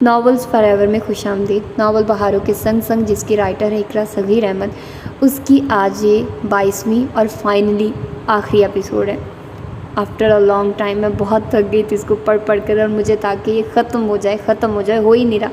Novels for ever میں خوش آمدید۔ ناول بہاروں کے سنگ سنگ جس کی رائٹر ہے اقرا صغیر احمد، اس کی آج یہ 22ویں اور فائنلی آخری ایپیسوڈ ہے۔ آفٹر اے لانگ ٹائم میں بہت تھک گئی تھی اس کو پڑھ پڑھ کر، اور مجھے تاکہ یہ ختم ہو جائے ہو ہی نہیں رہا،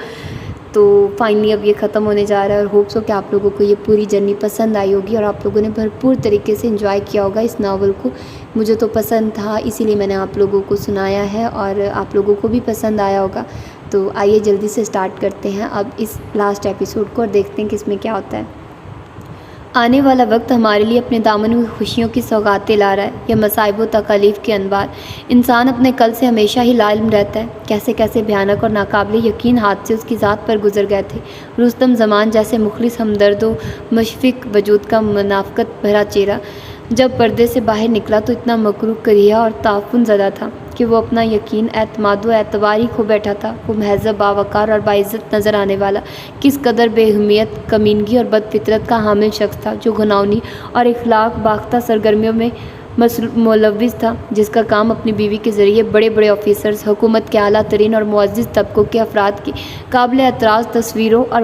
تو فائنلی اب یہ ختم ہونے جا رہا ہے، اور ہوپس ہو کہ آپ لوگوں کو یہ پوری جرنی پسند آئی ہوگی اور آپ لوگوں نے بھرپور طریقے سے انجوائے کیا ہوگا اس ناول کو۔ مجھے تو پسند تھا، اسی لیے میں نے آپ لوگوں کو سنایا ہے، اور آپ لوگوں کو بھی پسند آیا ہوگا۔ تو آئیے جلدی سے سٹارٹ کرتے ہیں اب اس لاسٹ ایپیسوڈ کو، اور دیکھتے ہیں کہ اس میں کیا ہوتا ہے۔ آنے والا وقت ہمارے لیے اپنے دامن میں خوشیوں کی سوغاتیں لا رہا ہے، یا مصائب و تکالیف کے انبار۔ انسان اپنے کل سے ہمیشہ ہی لا علم رہتا ہے، کیسے کیسے بھیانک اور ناقابل یقین حادثے اس کی ذات پر گزر گئے تھے۔ رستم زمان جیسے مخلص ہمدرد و مشفق وجود کا منافقت بھرا چہرہ جب پردے سے باہر نکلا تو اتنا مکروہ کریہ اور تعفن زدہ تھا کہ وہ اپنا یقین، اعتماد و اعتبار ہی کھو بیٹھا تھا۔ وہ مہذب، باوقار اور باعزت نظر آنے والا کس قدر بے اہمیت، کمینگی اور بد فطرت کا حامل شخص تھا، جو گھناؤنی اور اخلاق باختہ سرگرمیوں میں ملوث تھا، جس کا کام اپنی بیوی کے ذریعے بڑے بڑے آفیسرز، حکومت کے اعلیٰ ترین اور معزز طبقوں کے افراد کی قابل اعتراض تصویروں اور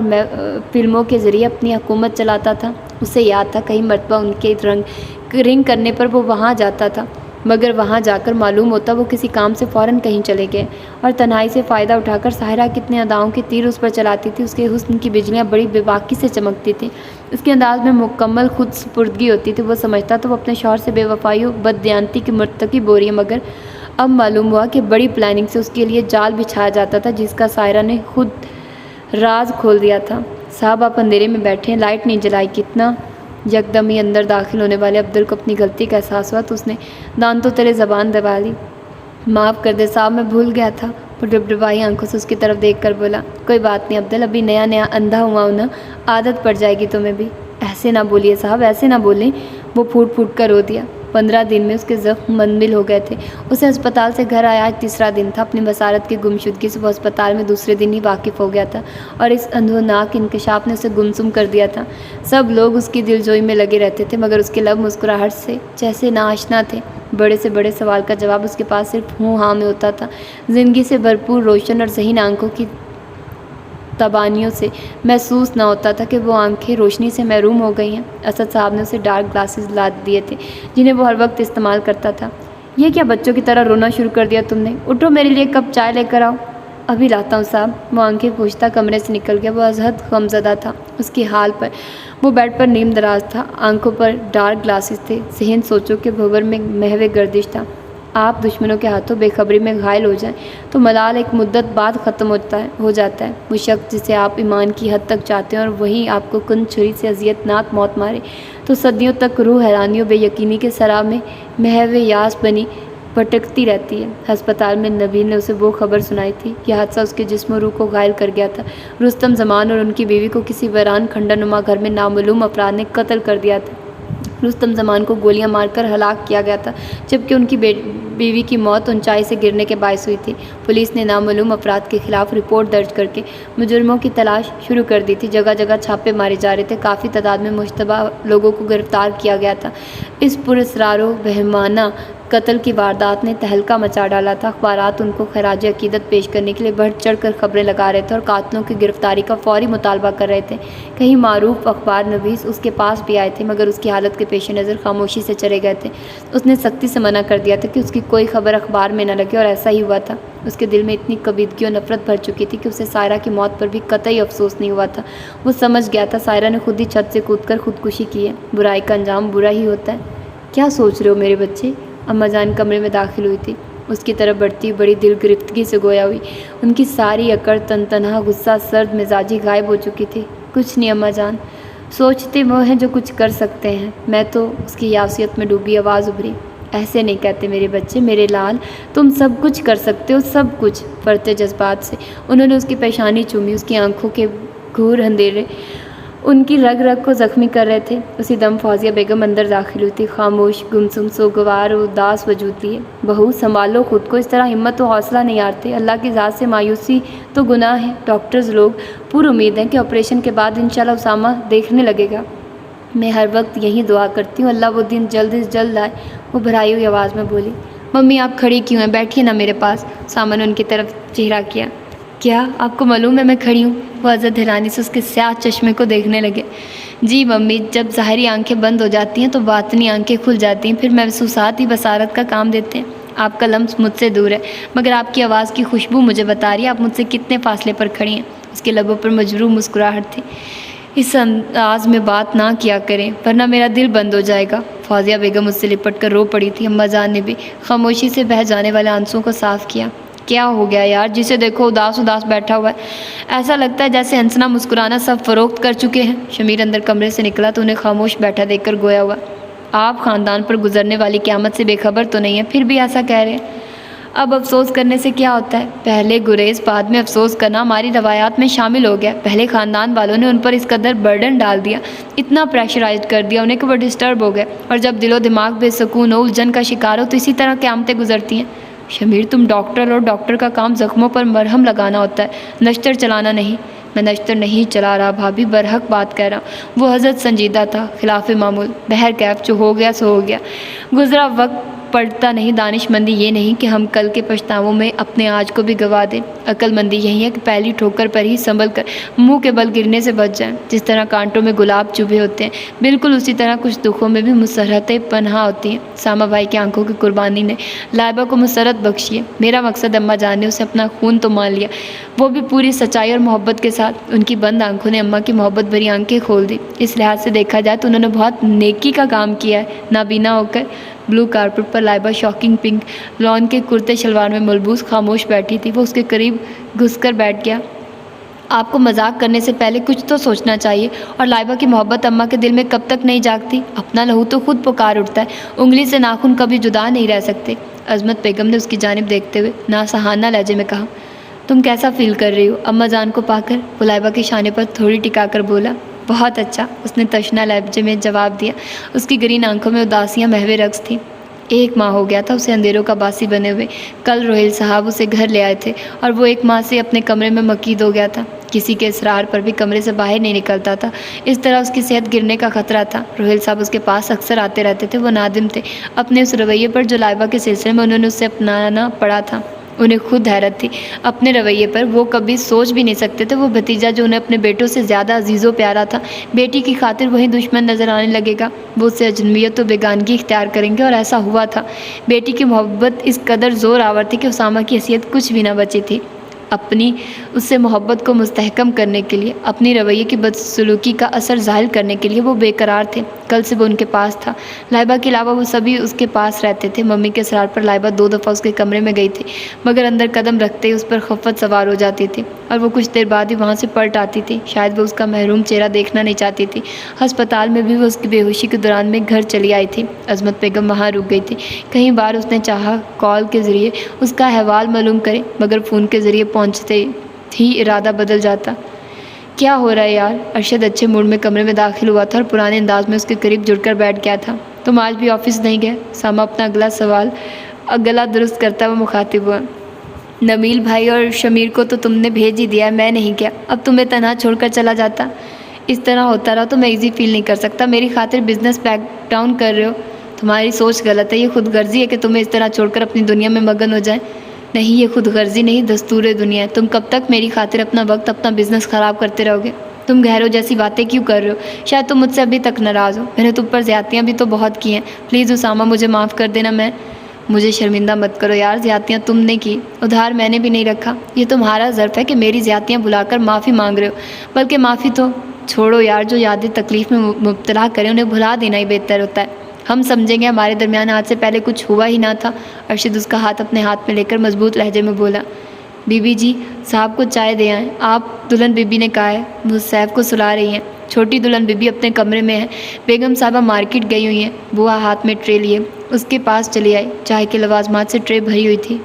فلموں کے ذریعے اپنی حکومت چلاتا تھا۔ اسے یاد تھا کئی مرتبہ ان کے رنگ کرنے پر وہ وہاں جاتا تھا، مگر وہاں جا کر معلوم ہوتا وہ کسی کام سے فوراً کہیں چلے گئے، اور تنہائی سے فائدہ اٹھا کر ساحرہ کتنے اداؤں کے تیر اس پر چلاتی تھی۔ اس کے حسن کی بجلیاں بڑی بے باکی سے چمکتی تھیں، اس کے انداز میں مکمل خود سپردگی ہوتی تھی۔ وہ سمجھتا تو وہ اپنے شوہر سے بے وفائی و بددیانتی کی مرتکب ہو رہی ہے، مگر اب معلوم ہوا کہ بڑی پلاننگ سے اس کے لیے جال بچھایا جاتا تھا، جس کا ساحرہ نے خود راز کھول دیا تھا۔ صاحب آپ اندھیرے میں بیٹھے ہیں، لائٹ نہیں جلائی، کتنا؟ یکدم ہی اندر داخل ہونے والے عبدل کو اپنی غلطی کا احساس ہوا تو اس نے دانتوں تلے زبان دبا لی۔ معاف کر دے صاحب، میں بھول گیا تھا۔ وہ ڈبڈبائی آنکھوں سے اس کی طرف دیکھ کر بولا۔ کوئی بات نہیں عبدل، ابھی نیا نیا اندھا ہوا ہوں نا، عادت پڑ جائے گی تمہیں بھی۔ ایسے نہ بولیے صاحب، ایسے نہ بولیں۔ وہ پھوٹ پھوٹ کر رو دیا۔ 15 دن میں اس کے زخم منمل ہو گئے تھے۔ اسے ہسپتال سے گھر آیا آج تیسرا دن تھا۔ اپنی بصارت کی گمشدگی سے وہ ہسپتال میں دوسرے دن ہی واقف ہو گیا تھا، اور اس اندھوناک انکشاف نے اسے گمسم کر دیا تھا۔ سب لوگ اس کی دلجوئی میں لگے رہتے تھے، مگر اس کے لب مسکراہٹ سے جیسے ناآشنا تھے۔ بڑے سے بڑے سوال کا جواب اس کے پاس صرف ہوں ہاں میں ہوتا تھا۔ زندگی سے بھرپور روشن اور ذہین آنکھوں کی تبانیوں سے محسوس نہ ہوتا تھا کہ وہ آنکھیں روشنی سے محروم ہو گئی ہیں۔ اسد صاحب نے اسے ڈارک گلاسز لا دیے تھے، جنہیں وہ ہر وقت استعمال کرتا تھا۔ یہ کیا بچوں کی طرح رونا شروع کر دیا تم نے؟ اٹھو میرے لیے کپ چائے لے کر آؤ۔ ابھی لاتا ہوں صاحب۔ وہ آنکھیں پوچھتا کمرے سے نکل گیا۔ وہ ازحد غمزدہ تھا اس کی حال پر۔ وہ بیڈ پر نیم دراز تھا، آنکھوں پر ڈارک گلاسز تھے، ذہن سوچوں کے بھنور میں محو گردش تھا۔ آپ دشمنوں کے ہاتھوں بے خبری میں گھائل ہو جائیں تو ملال ایک مدت بعد ختم ہو جاتا ہے۔ وہ شخص جسے آپ ایمان کی حد تک چاہتے ہیں اور وہیں آپ کو کن چھری سے اذیت ناک موت مارے تو صدیوں تک روح حیرانی و بے یقینی کے سراب میں محو یاس بنی بھٹکتی رہتی ہے۔ ہسپتال میں نبیل نے اسے وہ خبر سنائی تھی۔ یہ حادثہ اس کے جسم و روح کو گھائل کر گیا تھا۔ رستم زمان اور ان کی بیوی کو کسی ویران کھنڈر نما گھر میں نامعلوم افراد نے قتل کر دیا تھا۔ رستم زمان کو گولیاں مار کر ہلاک کیا گیا تھا، جبکہ ان کی بیوی کی موت اونچائی سے گرنے کے باعث ہوئی تھی۔ پولیس نے نامعلوم افراد کے خلاف رپورٹ درج کر کے مجرموں کی تلاش شروع کر دی تھی۔ جگہ جگہ چھاپے مارے جا رہے تھے، کافی تعداد میں مشتبہ لوگوں کو گرفتار کیا گیا تھا۔ اس پراسرار و وہمانہ قتل کی واردات نے تہلکہ مچا ڈالا تھا۔ اخبارات ان کو خراج عقیدت پیش کرنے کے لیے بڑھ چڑھ کر خبریں لگا رہے تھے اور قاتلوں کی گرفتاری کا فوری مطالبہ کر رہے تھے۔ کئی معروف اخبار نویس اس کے پاس بھی آئے تھے، مگر اس کی حالت کے پیش نظر خاموشی سے چلے گئے تھے۔ اس نے سختی سے منع کر دیا تھا کہ اس کی کوئی خبر اخبار میں نہ لگے، اور ایسا ہی ہوا تھا۔ اس کے دل میں اتنی کبیدگی اور نفرت بھر چکی تھی کہ اسے ساحرہ کی موت پر بھی قطعی افسوس نہیں ہوا تھا۔ وہ سمجھ گیا تھا ساحرہ نے خود ہی چھت سے کود کر خودکشی کی ہے۔ برائی کا انجام برا ہی ہوتا ہے۔ کیا سوچ رہے ہو میرے بچے؟ اماں جان کمرے میں داخل ہوئی تھی، اس کی طرف بڑھتی بڑی دل گرفتگی سے گویا ہوئی۔ ان کی ساری اکڑ، تنہا غصہ، سرد مزاجی غائب ہو چکی تھی۔ کچھ نہیں اماں جان، سوچتے وہ ہیں جو کچھ کر سکتے ہیں۔ میں تو اس کی یاسیت میں ڈوبی آواز ابھری۔ ایسے نہیں کہتے میرے بچے، میرے لال، تم سب کچھ کر سکتے ہو، سب کچھ۔ پڑھتے جذبات سے انہوں نے اس کی پیشانی چومی۔ اس کی آنکھوں کے گھور اندھیرے ان کی رگ رگ کو زخمی کر رہے تھے۔ اسی دم فوزیہ بیگم اندر داخل ہوئی تھی، خاموش، گمسم، سوگوار و اداس وجود لیے۔ بہو سنبھالو خود کو، اس طرح ہمت و حوصلہ نہیں ہارتے۔ اللہ کی ذات سے مایوسی تو گناہ ہے۔ ڈاکٹرز لوگ پر امید ہیں کہ آپریشن کے بعد انشاءاللہ اسامہ دیکھنے لگے گا۔ میں ہر وقت یہی دعا کرتی ہوں اللہ وہ دن جلد از جلد لائے۔ وہ بھرائی ہوئی آواز میں بولی۔ ممی آپ کھڑی کیوں ہیں؟ بیٹھیے نا میرے پاس۔ سامن نے ان کی طرف چہرہ کیا۔ کیا آپ کو معلوم ہے میں کھڑی ہوں؟ وہ حضرت حیرانی سے اس کے سیاہ چشمے کو دیکھنے لگے۔ جی ممی، جب ظاہری آنکھیں بند ہو جاتی ہیں تو باطنی آنکھیں کھل جاتی ہیں، پھر محسوسات ہی بصارت کا کام دیتے ہیں۔ آپ کا لمس مجھ سے دور ہے، مگر آپ کی آواز کی خوشبو مجھے بتا رہی ہے آپ مجھ سے کتنے فاصلے پر کھڑی ہیں۔ اس کے لبوں پر مجروح مسکراہٹ تھی۔ اس انداز میں بات نہ کیا کریں ورنہ میرا دل بند ہو جائے گا۔ فوزیہ بیگم اس سے لپٹ کر رو پڑی تھی۔ اماں جان نے بھی خاموشی سے بہہ جانے والے آنسوؤں کو صاف کیا۔ کیا ہو گیا یار، جسے دیکھو اداس اداس بیٹھا ہوا ہے، ایسا لگتا ہے جیسے ہنسنا مسکرانا سب فروخت کر چکے ہیں۔ شمیر اندر کمرے سے نکلا تو انہیں خاموش بیٹھا دیکھ کر گویا ہوا، آپ خاندان پر گزرنے والی قیامت سے بے خبر تو نہیں ہیں، پھر بھی ایسا کہہ رہے ہیں؟ اب افسوس کرنے سے کیا ہوتا ہے؟ پہلے گریز بعد میں افسوس کرنا ہماری روایات میں شامل ہو گیا۔ پہلے خاندان والوں نے ان پر اس قدر برڈن ڈال دیا، اتنا پریشرائز کر دیا انہیں کہ وہ ڈسٹرب ہو گئے، اور جب دل و دماغ بے سکون ہو، الجھن کا شکار ہو، تو اسی طرح قیامتیں گزرتی ہیں۔ شمیر، تم ڈاکٹر، اور ڈاکٹر کا کام زخموں پر مرہم لگانا ہوتا ہے، نشتر چلانا نہیں۔ میں نشتر نہیں چلا رہا بھابھی، برحق بات کہہ رہا ہوں۔ وہ حضرت سنجیدہ تھا، خلاف معمول۔ بہرکیف جو ہو گیا سو ہو گیا، گزرا وقت پڑتا نہیں۔ دانش مندی یہ نہیں کہ ہم کل کے پچھتاووں میں اپنے آج کو بھی گوا دیں، عقل مندی یہی ہے کہ پہلی ٹھوکر پر ہی سنبھل کر منہ کے بل گرنے سے بچ جائیں۔ جس طرح کانٹوں میں گلاب چبھے ہوتے ہیں، بالکل اسی طرح کچھ دکھوں میں بھی مسرتیں پنہاں ہوتی ہیں۔ ساما بھائی کی آنکھوں کی قربانی نے لائبہ کو مسرت بخشی ہے۔ میرا مقصد اماں جان نے اسے اپنا خون تو مان لیا، وہ بھی پوری سچائی اور محبت کے ساتھ۔ ان کی بند آنکھوں نے اماں کی محبت بھری آنکھیں کھول دی۔ اس لحاظ سے دیکھا جائے تو انہوں نے بہت نیکی کا کام کیا ہے۔ نابینا ہو کر بلو کارپٹ پر لائبہ شاکنگ پنک لان کے کرتے شلوار میں ملبوس خاموش بیٹھی تھی۔ وہ اس کے قریب گھس کر بیٹھ گیا۔ آپ کو مذاق کرنے سے پہلے کچھ تو سوچنا چاہیے، اور لائبہ کی محبت اماں کے دل میں کب تک نہیں جاگتی؟ اپنا لہو تو خود پکار اٹھتا ہے، انگلی سے ناخن کبھی جدا نہیں رہ سکتے۔ عظمت بیگم نے اس کی جانب دیکھتے ہوئے ناصحانہ لہجے میں کہا، تم کیسا فیل کر رہی ہو اماں جان کو پا کر؟ وہ لائبہ کے شانے پر تھوڑی ٹکا کر بولا، بہت اچھا، اس نے تشنہ لہجے میں جواب دیا۔ اس کی گرین آنکھوں میں اداسیاں محو رقص تھیں۔ 1 ماہ ہو گیا تھا اسے اندھیروں کا باسی بنے ہوئے۔ کل روہیل صاحب اسے گھر لے آئے تھے، اور وہ 1 ماہ سے اپنے کمرے میں مقید ہو گیا تھا۔ کسی کے اصرار پر بھی کمرے سے باہر نہیں نکلتا تھا، اس طرح اس کی صحت گرنے کا خطرہ تھا۔ روہیل صاحب اس کے پاس اکثر آتے رہتے تھے۔ وہ نادم تھے اپنے اس رویے پر جو لائبہ کے سلسلے میں انہوں نے اس سے اپنانا پڑا تھا۔ انہیں خود حیرت تھی اپنے رویے پر، وہ کبھی سوچ بھی نہیں سکتے تھے وہ بھتیجا جو انہیں اپنے بیٹوں سے زیادہ عزیز و پیارا تھا، بیٹی کی خاطر وہی دشمن نظر آنے لگے گا۔ وہ اس سے اجنبیت و بیگانگی اختیار کریں گے، اور ایسا ہوا تھا۔ بیٹی کی محبت اس قدر زور آور تھی کہ اسامہ کی حیثیت کچھ بھی نہ بچی تھی۔ اپنی اس سے محبت کو مستحکم کرنے کے لیے، اپنی رویے کی بدسلوکی کا اثر ظاہر کرنے کے لیے وہ بے قرار تھے۔ کل سے وہ ان کے پاس تھا، لائبہ کے علاوہ وہ سبھی اس کے پاس رہتے تھے۔ ممی کے اصرار پر لائبہ 2 دفعہ اس کے کمرے میں گئی تھی، مگر اندر قدم رکھتے ہی اس پر خفت سوار ہو جاتی تھی، اور وہ کچھ دیر بعد ہی وہاں سے پلٹ آتی تھی۔ شاید وہ اس کا محروم چہرہ دیکھنا نہیں چاہتی تھی۔ ہسپتال میں بھی وہ اس کی بے ہوشی کے دوران میں گھر چلی آئی تھی۔ عظمت بیگم وہاں رک گئی تھی۔ کئی بار اس نے چاہا کال کے ذریعے اس کا احوال معلوم کرے، مگر فون کے ذریعے پہنچتے ہی ارادہ بدل جاتا۔ کیا ہو رہا ہے یار؟ ارشد اچھے موڈ میں کمرے میں داخل ہوا تھا اور پرانے انداز میں اس کے قریب جڑ کر بیٹھ گیا تھا۔ تم آج بھی آفس نہیں گئے؟ ساما اپنا اگلا سوال گلا درست کرتا ہوا مخاطب ہوا۔ نمیل بھائی اور شمیر کو تو تم نے بھیج ہی دیا ہے، میں نہیں گیا۔ اب تمہیں تنہا چھوڑ کر چلا جاتا؟ اس طرح ہوتا رہا تو میں ایزی فیل نہیں کر سکتا۔ میری خاطر بزنس بیک ڈاؤن کر رہے ہو؟ تمہاری سوچ غلط ہے، یہ خود غرضی ہے کہ تمہیں اس طرح چھوڑ کر اپنی دنیا میں مگن ہو جائیں۔ نہیں، یہ خود غرضی نہیں، دستور دنیا ہے۔ تم کب تک میری خاطر اپنا وقت، اپنا بزنس خراب کرتے رہو گے؟ تم گھروں جیسی باتیں کیوں کر رہے ہو؟ شاید تم مجھ سے ابھی تک ناراض ہو، میں نے تم پر زیادتیاں بھی تو بہت کی ہیں۔ پلیز اسامہ، مجھے معاف کر دینا۔ مجھے شرمندہ مت کرو یار، زیادتیاں تم نے کی، ادھار میں نے بھی نہیں رکھا۔ یہ تمہارا ظرف ہے کہ میری زیادتیاں بلا کر معافی مانگ رہے ہو، بلکہ معافی تو چھوڑو یار، جو یادیں تکلیف میں مبتلا کریں انہیں بھلا دینا ہی بہتر ہوتا ہے۔ ہم سمجھیں گے ہمارے درمیان آج سے پہلے کچھ ہوا ہی نہ تھا۔ ارشد اس کا ہاتھ اپنے ہاتھ میں لے کر مضبوط لہجے میں بولا، بی بی جی صاحب کو چائے دے آئیں۔ آپ؟ دلہن بی بی نے کہا ہے، وہ سیف کو سلا رہی ہیں۔ چھوٹی دلہن بی بی اپنے کمرے میں ہے، بیگم صاحبہ مارکیٹ گئی ہوئی ہیں۔ بوا ہاتھ میں ٹرے لیے اس کے پاس چلی آئی، چائے کے لوازمات سے ٹرے بھری ہوئی تھی۔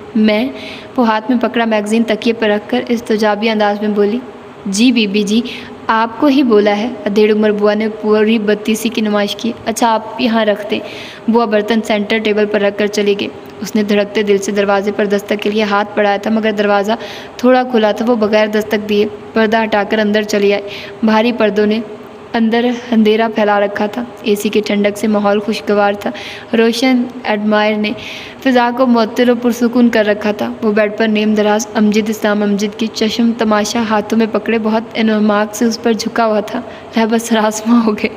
وہ ہاتھ میں پکڑا میگزین تکیے پر رکھ کر استجابی انداز میں بولی، جی بی بی جی، آپ کو ہی بولا ہے۔ ادھیڑ عمر بوا نے پوری بدتیسی کی نمائش کی۔ اچھا آپ یہاں رکھ دیں۔ بوا برتن سینٹر ٹیبل پر رکھ کر چلی گئی۔ اس نے دھڑکتے دل سے دروازے پر دستک کے لیے ہاتھ بڑھایا تھا، مگر دروازہ تھوڑا کھلا تھا۔ وہ بغیر دستک دیے پردہ ہٹا کر اندر چلی آئی۔ بھاری پردوں نے اندر اندھیرا پھیلا رکھا تھا، اے سی کی ٹھنڈک سے ماحول خوشگوار تھا۔ روشن ایڈمائر نے فضا کو معطر و پرسکون کر رکھا تھا۔ وہ بیڈ پر نیم دراز امجد اسلام امجد کی چشم تماشا ہاتھوں میں پکڑے بہت انہماک سے اس پر جھکا ہوا تھا۔ رہبت سراسماں ہو گئے۔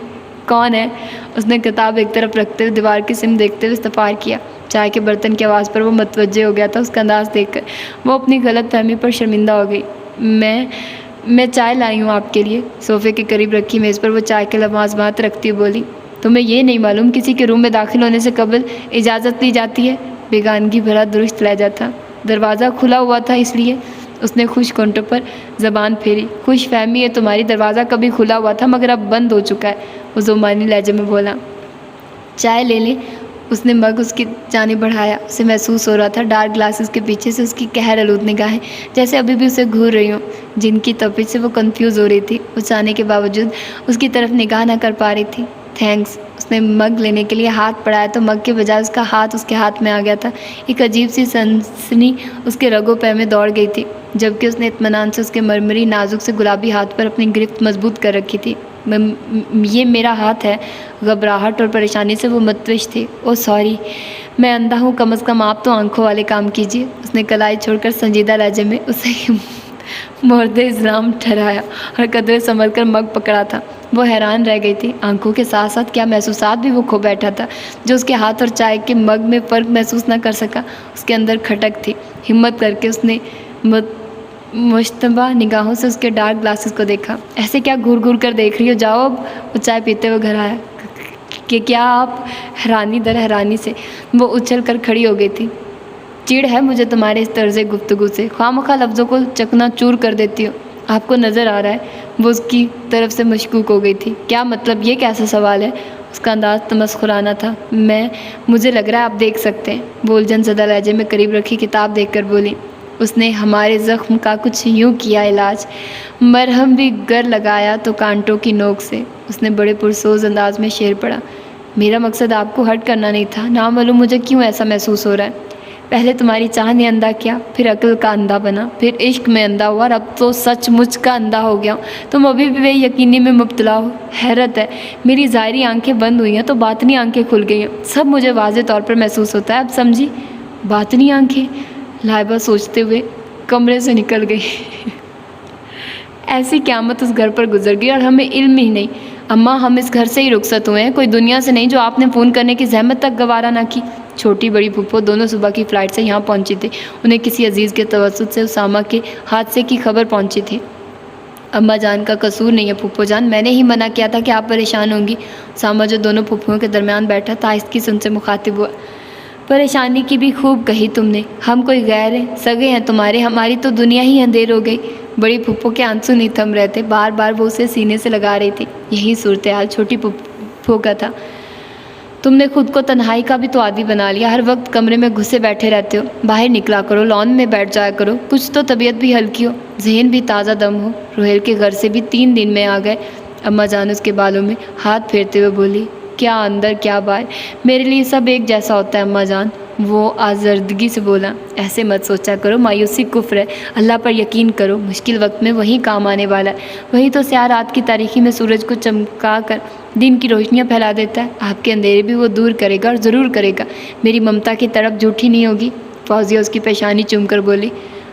کون ہے؟ اس نے کتاب ایک طرف رکھتے ہوئے دیوار کی سمت دیکھتے ہوئے استفسار کیا۔ چائے کے برتن کی آواز پر وہ متوجہ ہو گیا تھا۔ اس کا انداز دیکھ کر وہ اپنی غلط فہمی پر شرمندہ ہو گئی۔ میں چائے لائی ہوں آپ کے لیے۔ صوفے کے قریب رکھی میز پر وہ چائے کے لوازمات رکھتی ہوئی بولی۔ تمہیں یہ نہیں معلوم کسی کے روم میں داخل ہونے سے قبل اجازت لی جاتی ہے؟ بیگانگی بھرا درست لہجہ تھا۔ دروازہ کھلا ہوا تھا اس لیے۔ اس نے خشک ہونٹوں پر زبان پھیری۔ خوش فہمی ہے تمہاری، دروازہ کبھی کھلا ہوا تھا مگر اب بند ہو چکا ہے، وہ زمانی لہجے میں بولا۔ چائے لے لیں؟ اس نے مگ اس کی جانب بڑھایا۔ اسے محسوس ہو رہا تھا ڈارک گلاسز کے پیچھے سے اس کی قہر آلود نگاہیں جیسے ابھی بھی اسے گھور رہی ہوں، جن کی تپش سے وہ کنفیوز ہو رہی تھی۔ وہ چاہنے کے باوجود اس کی طرف نگاہ نہ کر پا رہی تھی۔ تھینکس۔ اس نے مگ لینے کے لیے ہاتھ بڑھایا تو مگ کے بجائے اس کا ہاتھ اس کے ہاتھ میں آ گیا تھا۔ ایک عجیب سی سنسنی اس کے رگوں پہ میں دوڑ گئی تھی، جبکہ اس نے اطمینان سے اس کے مرمری نازک سے گلابی ہاتھ پر اپنی گرفت مضبوط کر رکھی تھی۔ یہ میرا ہاتھ ہے۔ گھبراہٹ اور پریشانی سے وہ متوش تھی۔ او سوری، میں اندھا ہوں، کم از کم آپ تو آنکھوں والے کام کیجیے۔ اس نے کلائی چھوڑ کر سنجیدہ لہجے میں اسے مورد احترام ٹھہرایا اور قدرے سنبھل کر مگ پکڑا تھا۔ وہ حیران رہ گئی تھی۔ آنکھوں کے ساتھ ساتھ کیا محسوسات بھی وہ کھو بیٹھا تھا جو اس کے ہاتھ اور چائے کے مگ میں فرق محسوس نہ کر سکا۔ اس کے اندر کھٹک تھی۔ ہمت کر کے اس نے مشتبہ نگاہوں سے اس کے ڈارک گلاسز کو دیکھا۔ ایسے کیا گھور گھور کر دیکھ رہی ہو؟ جاؤ اب۔ وہ چائے پیتے ہوئے گھر آیا کہ کیا آپ؟ حیرانی در حیرانی سے وہ اچھل کر کھڑی ہو گئی تھی۔ چڑ ہے مجھے تمہارے اس طرز گفتگو سے، خواہ مخواہ لفظوں کو چکنا چور کر دیتی ہو۔ آپ کو نظر آ رہا ہے؟ وہ اس کی طرف سے مشکوک ہو گئی تھی۔ کیا مطلب؟ یہ کیسا سوال ہے؟ اس کا انداز تمسخرانہ تھا۔ مجھے لگ رہا ہے آپ دیکھ سکتے ہیں، وہ الجھن زدہ لہجے میں قریب رکھی کتاب دیکھ کر بولی۔ اس نے ہمارے زخم کا کچھ یوں کیا علاج، مرہم بھی گر لگایا تو کانٹوں کی نوک سے۔ اس نے بڑے پرسوز انداز میں شعر پڑھا۔ میرا مقصد آپ کو ہرٹ کرنا نہیں تھا، نامعلوم مجھے کیوں ایسا محسوس ہو رہا ہے۔ پہلے تمہاری چاہ نے اندھا کیا، پھر عقل کا اندھا بنا، پھر عشق میں اندھا ہوا اور اب تو سچ مچ کا اندھا ہو گیا ہوں۔ تم ابھی بھی بے یقینی میں مبتلا ہو۔ حیرت ہے، میری ظاہری آنکھیں بند ہوئی ہیں تو باطنی آنکھیں کھل گئی ہیں۔ سب مجھے واضح طور پر محسوس ہوتا ہے، اب سمجھی؟ باطنی آنکھیں؟ لائبہ سوچتے ہوئے کمرے سے نکل گئی۔ ایسی قیامت اس گھر پر گزر گئی اور ہمیں علم ہی نہیں۔ اماں، ہم اس گھر سے ہی رخصت ہوئے ہیں، کوئی دنیا سے نہیں جو آپ نے فون کرنے کی زحمت تک گوارا نہ کی۔ چھوٹی بڑی پھپھو دونوں صبح کی فلائٹ سے یہاں پہنچی تھی۔ انہیں کسی عزیز کے توسط سے اسامہ کے حادثے کی خبر پہنچی تھی۔ اماں جان کا قصور نہیں ہے پھپھو جان، میں نے ہی منع کیا تھا کہ آپ پریشان ہوں گی۔ اسامہ جو دونوں پھپھوؤں کے درمیان بیٹھا تھا آہستگی سے ان سے مخاطب ہوا۔ پریشانی کی بھی خوب کہی تم نے، ہم کوئی غیر ہیں، سگے ہیں تمہارے، ہماری تو دنیا ہی اندھیر ہو گئی۔ بڑی پھپھو کے آنسو نہیں تھم رہے تھے، بار بار وہ اسے سینے سے لگا رہی تھی۔ یہی صورتحال چھوٹی پھپھو کا تھا۔ تم نے خود کو تنہائی کا بھی تو عادی بنا لیا، ہر وقت کمرے میں گھسے بیٹھے رہتے ہو، باہر نکلا کرو، لان میں بیٹھ جایا کرو، کچھ تو طبیعت بھی ہلکی ہو، ذہن بھی تازہ دم ہو۔ روہیل کے گھر سے بھی 3 دن میں آ گئے۔ اماں جان اس کے بالوں میں ہاتھ پھیرتے ہوئے بولی۔ کیا اندر کیا باہر، میرے لیے سب ایک جیسا ہوتا ہے اماں جان، وہ آزردگی سے بولا۔ ایسے مت سوچا کرو، مایوسی کفر ہے، اللہ پر یقین کرو، مشکل وقت میں وہی کام آنے والا ہے، وہی تو سیاہ رات کی تاریکی میں سورج کو چمکا کر دن کی روشنیاں پھیلا دیتا ہے۔ آپ کے اندھیرے بھی وہ دور کرے گا اور ضرور کرے گا، میری ممتا کی تڑپ جھوٹی نہیں ہوگی۔ فوزیہ اس کی پیشانی چوم کر بولی۔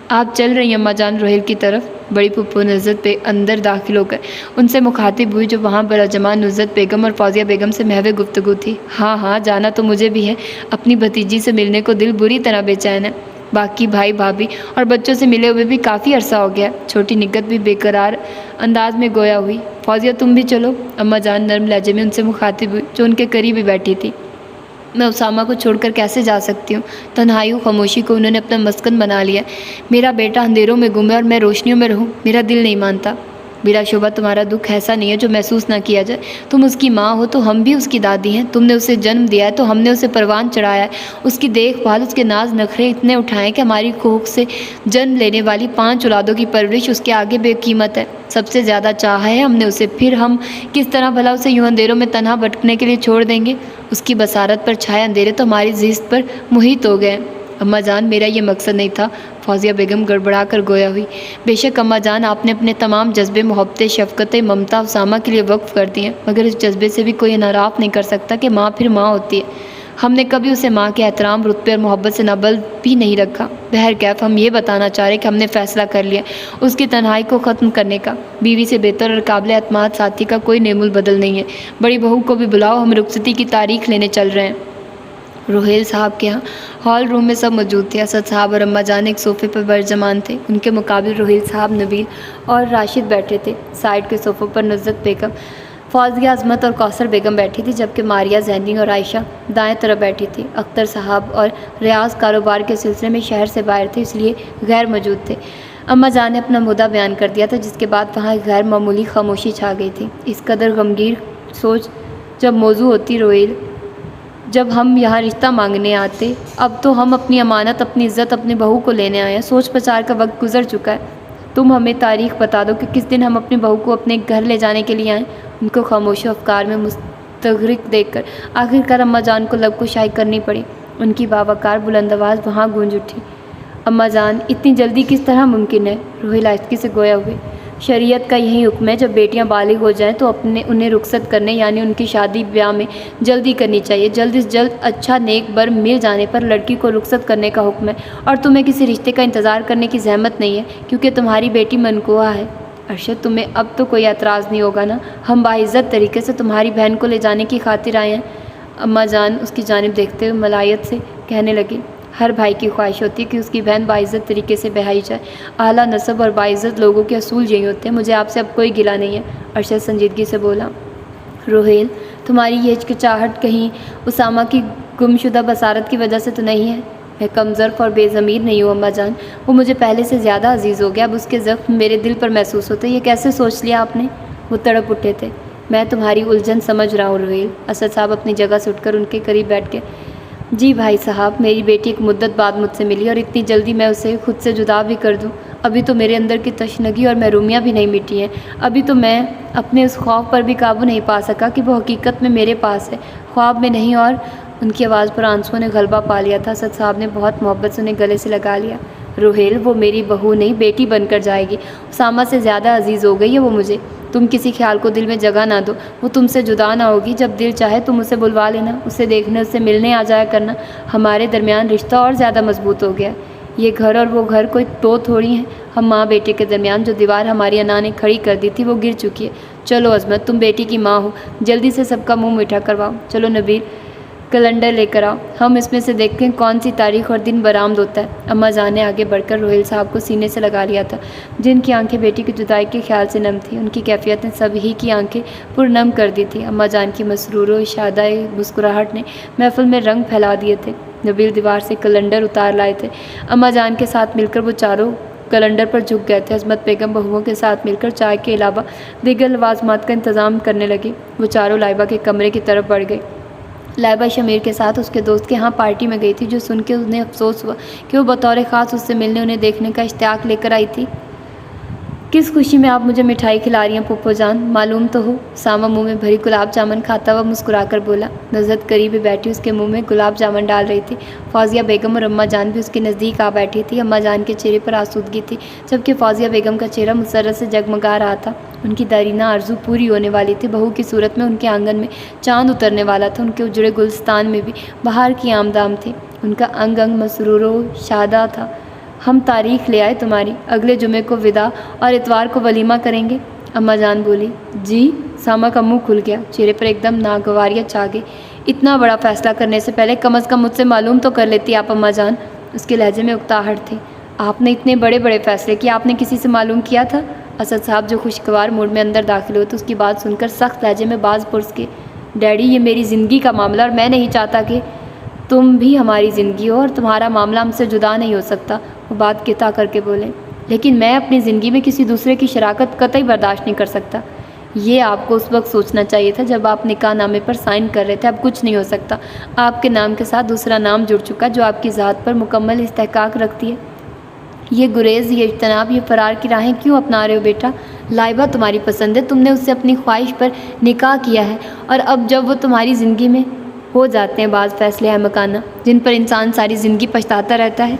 آپ چل رہی ہیں اماں جان روہیل کی طرف؟ بڑی پھپھو نزت پہ اندر داخل ہو کر ان سے مخاطب ہوئی جو وہاں برجمان نزت بیگم اور فوزیہ بیگم سے محو گفتگو تھی۔ ہاں ہاں، جانا تو مجھے بھی ہے، اپنی بھتیجی سے ملنے کو دل بری طرح بے چین ہے، باقی بھائی بھابھی اور بچوں سے ملے ہوئے بھی کافی عرصہ ہو گیا۔ چھوٹی نگت بھی بے قرار انداز میں گویا ہوئی۔ فوزیہ تم بھی چلو، اماں جان نرم لہجے میں ان سے مخاطب ہوئی جو ان کے قریب ہی بیٹھی تھی۔ میں اسامہ کو چھوڑ کر کیسے جا سکتی ہوں؟ تنہائی و خاموشی کو انہوں نے اپنا مسکن بنا لیا۔ میرا بیٹا اندھیروں میں گم ہے اور میں روشنیوں میں رہوں، میرا دل نہیں مانتا۔ بلا شبہ تمہارا دکھ ایسا نہیں ہے جو محسوس نہ کیا جائے، تم اس کی ماں ہو تو ہم بھی اس کی دادی ہیں، تم نے اسے جنم دیا ہے تو ہم نے اسے پروان چڑھایا ہے، اس کی دیکھ بھال، اس کے ناز نخرے اتنے اٹھائیں کہ ہماری کوکھ سے جنم لینے والی 5 اولادوں کی پرورش اس کے آگے بے قیمت ہے، سب سے زیادہ چاہا ہے ہم نے اسے، پھر ہم کس طرح بھلا اسے یوں اندھیروں میں تنہا بھٹکنے کے لیے چھوڑ دیں گے؟ اس کی بصارت پر چھائے اندھیرے تو ہماری زیست پر محیط ہو گئے۔ اماں جان، میرا یہ مقصد نہیں تھا۔ فوزیہ بیگم گڑبڑا کر گویا ہوئی۔ بے شک اماں جان، آپ نے اپنے تمام جذبے، محبتیں، شفقتیں، ممتا اسامہ کے لیے وقف کر دی ہیں، مگر اس جذبے سے بھی کوئی انحراف نہیں کر سکتا کہ ماں پھر ماں ہوتی ہے۔ ہم نے کبھی اسے ماں کے احترام، رتبے اور محبت سے نابل بھی نہیں رکھا۔ بہرکیف ہم یہ بتانا چاہ رہے کہ ہم نے فیصلہ کر لیا اس کی تنہائی کو ختم کرنے کا۔ بیوی سے بہتر اور قابل اعتماد ساتھی کا کوئی نعم البدل نہیں ہے۔ بڑی بہو کو بھی بلاؤ، ہم رخصتی کی تاریخ لینے چل رہے ہیں۔ روہیل صاحب کے ہاں ہال روم میں سب موجود تھے۔ اسد صاحب اور اماں جان ایک صوفے پر برجمان تھے۔ ان کے مقابل روہیل صاحب، نبیل اور راشد بیٹھے تھے۔ سائڈ کے صوفوں پر نزت بیگم، فوزیہ، عظمت اور کوثر بیگم بیٹھی تھی، جبکہ ماریہ، زینی اور عائشہ دائیں طرف بیٹھی تھی۔ اختر صاحب اور ریاض کاروبار کے سلسلے میں شہر سے باہر تھے، اس لیے غیر موجود تھے۔ اماں جان نے اپنا مدعا بیان کر دیا تھا، جس کے بعد وہاں غیر معمولی خاموشی چھا گئی تھی۔ اس قدر غمگین سوچ جب موضوع ہوتی روہیل، جب ہم یہاں رشتہ مانگنے آتے، اب تو ہم اپنی امانت، اپنی عزت، اپنی بہو کو لینے آئے ہیں۔ سوچ پچار کا وقت گزر چکا ہے۔ تم ہمیں تاریخ بتا دو کہ کس دن ہم اپنی بہو کو اپنے گھر لے جانے کے لیے آئیں۔ ان کو خاموش افکار میں مستغرق دیکھ کر آخرکار اماں جان کو لب کشائی کرنی پڑی۔ ان کی باوقار بلند آواز وہاں گونج اٹھی۔ اماں جان، اتنی جلدی کس طرح ممکن ہے؟ روہیل آہستگی سے گویا ہوئے۔ شریعت کا یہی حکم ہے، جب بیٹیاں بالغ ہو جائیں تو انہیں رخصت کرنے، یعنی ان کی شادی بیاہ میں جلدی کرنی چاہیے۔ جلد از جلد اچھا نیک بر مل جانے پر لڑکی کو رخصت کرنے کا حکم ہے، اور تمہیں کسی رشتے کا انتظار کرنے کی زحمت نہیں ہے، کیونکہ تمہاری بیٹی منقوہ ہے۔ ارشد، تمہیں اب تو کوئی اعتراض نہیں ہوگا نا؟ ہم باعزت طریقے سے تمہاری بہن کو لے جانے کی خاطر آئے ہیں۔ اماں جان اس کی جانب دیکھتے ہوئے ملائیت سے کہنے لگی، ہر بھائی کی خواہش ہوتی ہے کہ اس کی بہن باعزت طریقے سے بہائی جائے۔ اعلیٰ نسب اور باعزت لوگوں کے اصول یہی ہوتے ہیں۔ مجھے آپ سے اب کوئی گلہ نہیں ہے۔ ارشد سنجیدگی سے بولا۔ روہیل، تمہاری یہ ہچکچاہٹ کہیں اسامہ کی گمشدہ بصارت کی وجہ سے تو نہیں ہے؟ میں کم ظرف اور بے ضمیر نہیں ہوں اماں جان، وہ مجھے پہلے سے زیادہ عزیز ہو گیا، اب اس کے زخم میرے دل پر محسوس ہوتے۔ یہ کیسے سوچ لیا آپ نے؟ وہ تڑپ اٹھے تھے۔ میں تمہاری الجھن سمجھ رہا ہوں روہیل۔ اسد صاحب اپنی جگہ سے اٹھ کر ان کے قریب بیٹھ گئے۔ جی بھائی صاحب، میری بیٹی ایک مدت بعد مجھ سے ملی، اور اتنی جلدی میں اسے خود سے جدا بھی کر دوں؟ ابھی تو میرے اندر کی تشنگی اور محرومیاں بھی نہیں مٹی ہیں۔ ابھی تو میں اپنے اس خوف پر بھی قابو نہیں پا سکا کہ وہ حقیقت میں میرے پاس ہے، خواب میں نہیں۔ اور ان کی آواز پر آنسوؤں نے غلبہ پا لیا تھا۔ اسد صاحب نے بہت محبت سے انہیں گلے سے لگا لیا۔ روہیل، وہ میری بہو نہیں، بیٹی بن کر جائے گی۔ اسامہ سے زیادہ عزیز ہو گئی ہے وہ مجھے۔ تم کسی خیال کو دل میں جگہ نہ دو، وہ تم سے جدا نہ ہوگی۔ جب دل چاہے تم اسے بلوا لینا، اسے دیکھنے، اسے ملنے آ جایا کرنا۔ ہمارے درمیان رشتہ اور زیادہ مضبوط ہو گیا ہے۔ یہ گھر اور وہ گھر کوئی دو تھوڑی ہیں۔ ہم ماں بیٹے کے درمیان جو دیوار ہماری انا نے کھڑی کر دی تھی، وہ گر چکی ہے۔ چلو عظمت، تم بیٹی کی ماں ہو، جلدی سے سب کا منہ میٹھا کرواؤ۔ چلو نبیل، کیلنڈر لے کر آؤ، ہم اس میں سے دیکھیں کون سی تاریخ اور دن برآمد ہوتا ہے۔ اماں جان نے آگے بڑھ کر روہیل صاحب کو سینے سے لگا لیا تھا، جن کی آنکھیں بیٹی کی جدائی کے خیال سے نم تھیں۔ ان کی کیفیت نے سب ہی کی آنکھیں پرنم کر دی تھی۔ اماں جان کی مسرور و شادہ مسکراہٹ نے محفل میں رنگ پھیلا دیے تھے۔ نبیل دیوار سے کیلنڈر اتار لائے تھے۔ اماں جان کے ساتھ مل کر وہ چاروں کیلنڈر پر جھک گئے تھے۔ عظمت بیگم بہوؤں کے ساتھ مل کر چائے کے علاوہ دیگر لوازمات کا انتظام کرنے لگی۔ وہ چاروں لائبہ کے کمرے کی طرف بڑھ گئی۔ لائبہ شمیر کے ساتھ اس کے دوست کے ہاں پارٹی میں گئی تھی، جو سن کے انہیں افسوس ہوا کہ وہ بطور خاص اس سے ملنے، انہیں دیکھنے کا اشتیاق لے کر آئی تھی۔ کس خوشی میں آپ مجھے مٹھائی کھلا رہی ہیں پھپھو جان، معلوم تو ہو؟ سامہ منہ میں بھری گلاب جامن کھاتا ہوا مسکرا کر بولا۔ نزہت قریب بیٹھی اس کے منہ میں گلاب جامن ڈال رہی تھی۔ فوزیہ بیگم اور اماں جان بھی اس کے نزدیک آ بیٹھی تھی۔ اماں جان کے چہرے پر آسودگی تھی، جبکہ فوزیہ بیگم کا چہرہ مسرت سے جگمگا رہا تھا۔ ان کی دیرینہ آرزو پوری ہونے والی تھی۔ بہو کی صورت میں ان کے آنگن میں چاند اترنے والا تھا۔ ان کے اجڑے گلستان میں بھی بہار کی آمدام تھی۔ ان کا انگ انگ مسرور و شادہ تھا۔ ہم تاریخ لے آئے تمہاری، اگلے جمعے کو وداع اور اتوار کو ولیمہ کریں گے۔ اماں جان بولی۔ جی؟ سامہ کا منہ کھل گیا، چہرے پر ایک دم ناگواریت چھا گئی۔ اتنا بڑا فیصلہ کرنے سے پہلے کم از کم مجھ سے معلوم تو کر لیتی آپ اماں جان۔ اس کے لہجے میں اکتاہٹ تھی۔ آپ نے اتنے بڑے بڑے فیصلے کیے، آپ نے کسی سے معلوم کیا تھا؟ اسد صاحب جو خوشگوار موڈ میں اندر داخل ہوئے تو اس کی بات سن کر سخت لہجے میں باز پرس کے، ڈیڈی یہ میری زندگی کا معاملہ، اور میں نہیں چاہتا کہ تم بھی ہماری زندگی ہو، اور تمہارا معاملہ ہم سے جدا نہیں ہو سکتا۔ وہ بات کتا کر کے بولے، لیکن میں اپنی زندگی میں کسی دوسرے کی شراکت قطعی برداشت نہیں کر سکتا۔ یہ آپ کو اس وقت سوچنا چاہیے تھا جب آپ نکاح نامے پر سائن کر رہے تھے۔ اب کچھ نہیں ہو سکتا۔ آپ کے نام کے ساتھ دوسرا نام جڑ چکا جو آپ کی ذات پر مکمل استحقاق رکھتی ہے۔ یہ گریز، یہ اجتناب، یہ فرار کی راہیں کیوں اپنا رہے ہو بیٹا؟ لائبہ تمہاری پسند ہے، تم نے اس سے اپنی خواہش پر نکاح کیا ہے، اور اب جب وہ تمہاری زندگی میں ہو جاتے ہیں بعض فیصلے احمقانہ جن پر انسان ساری زندگی پچھتاتا رہتا ہے۔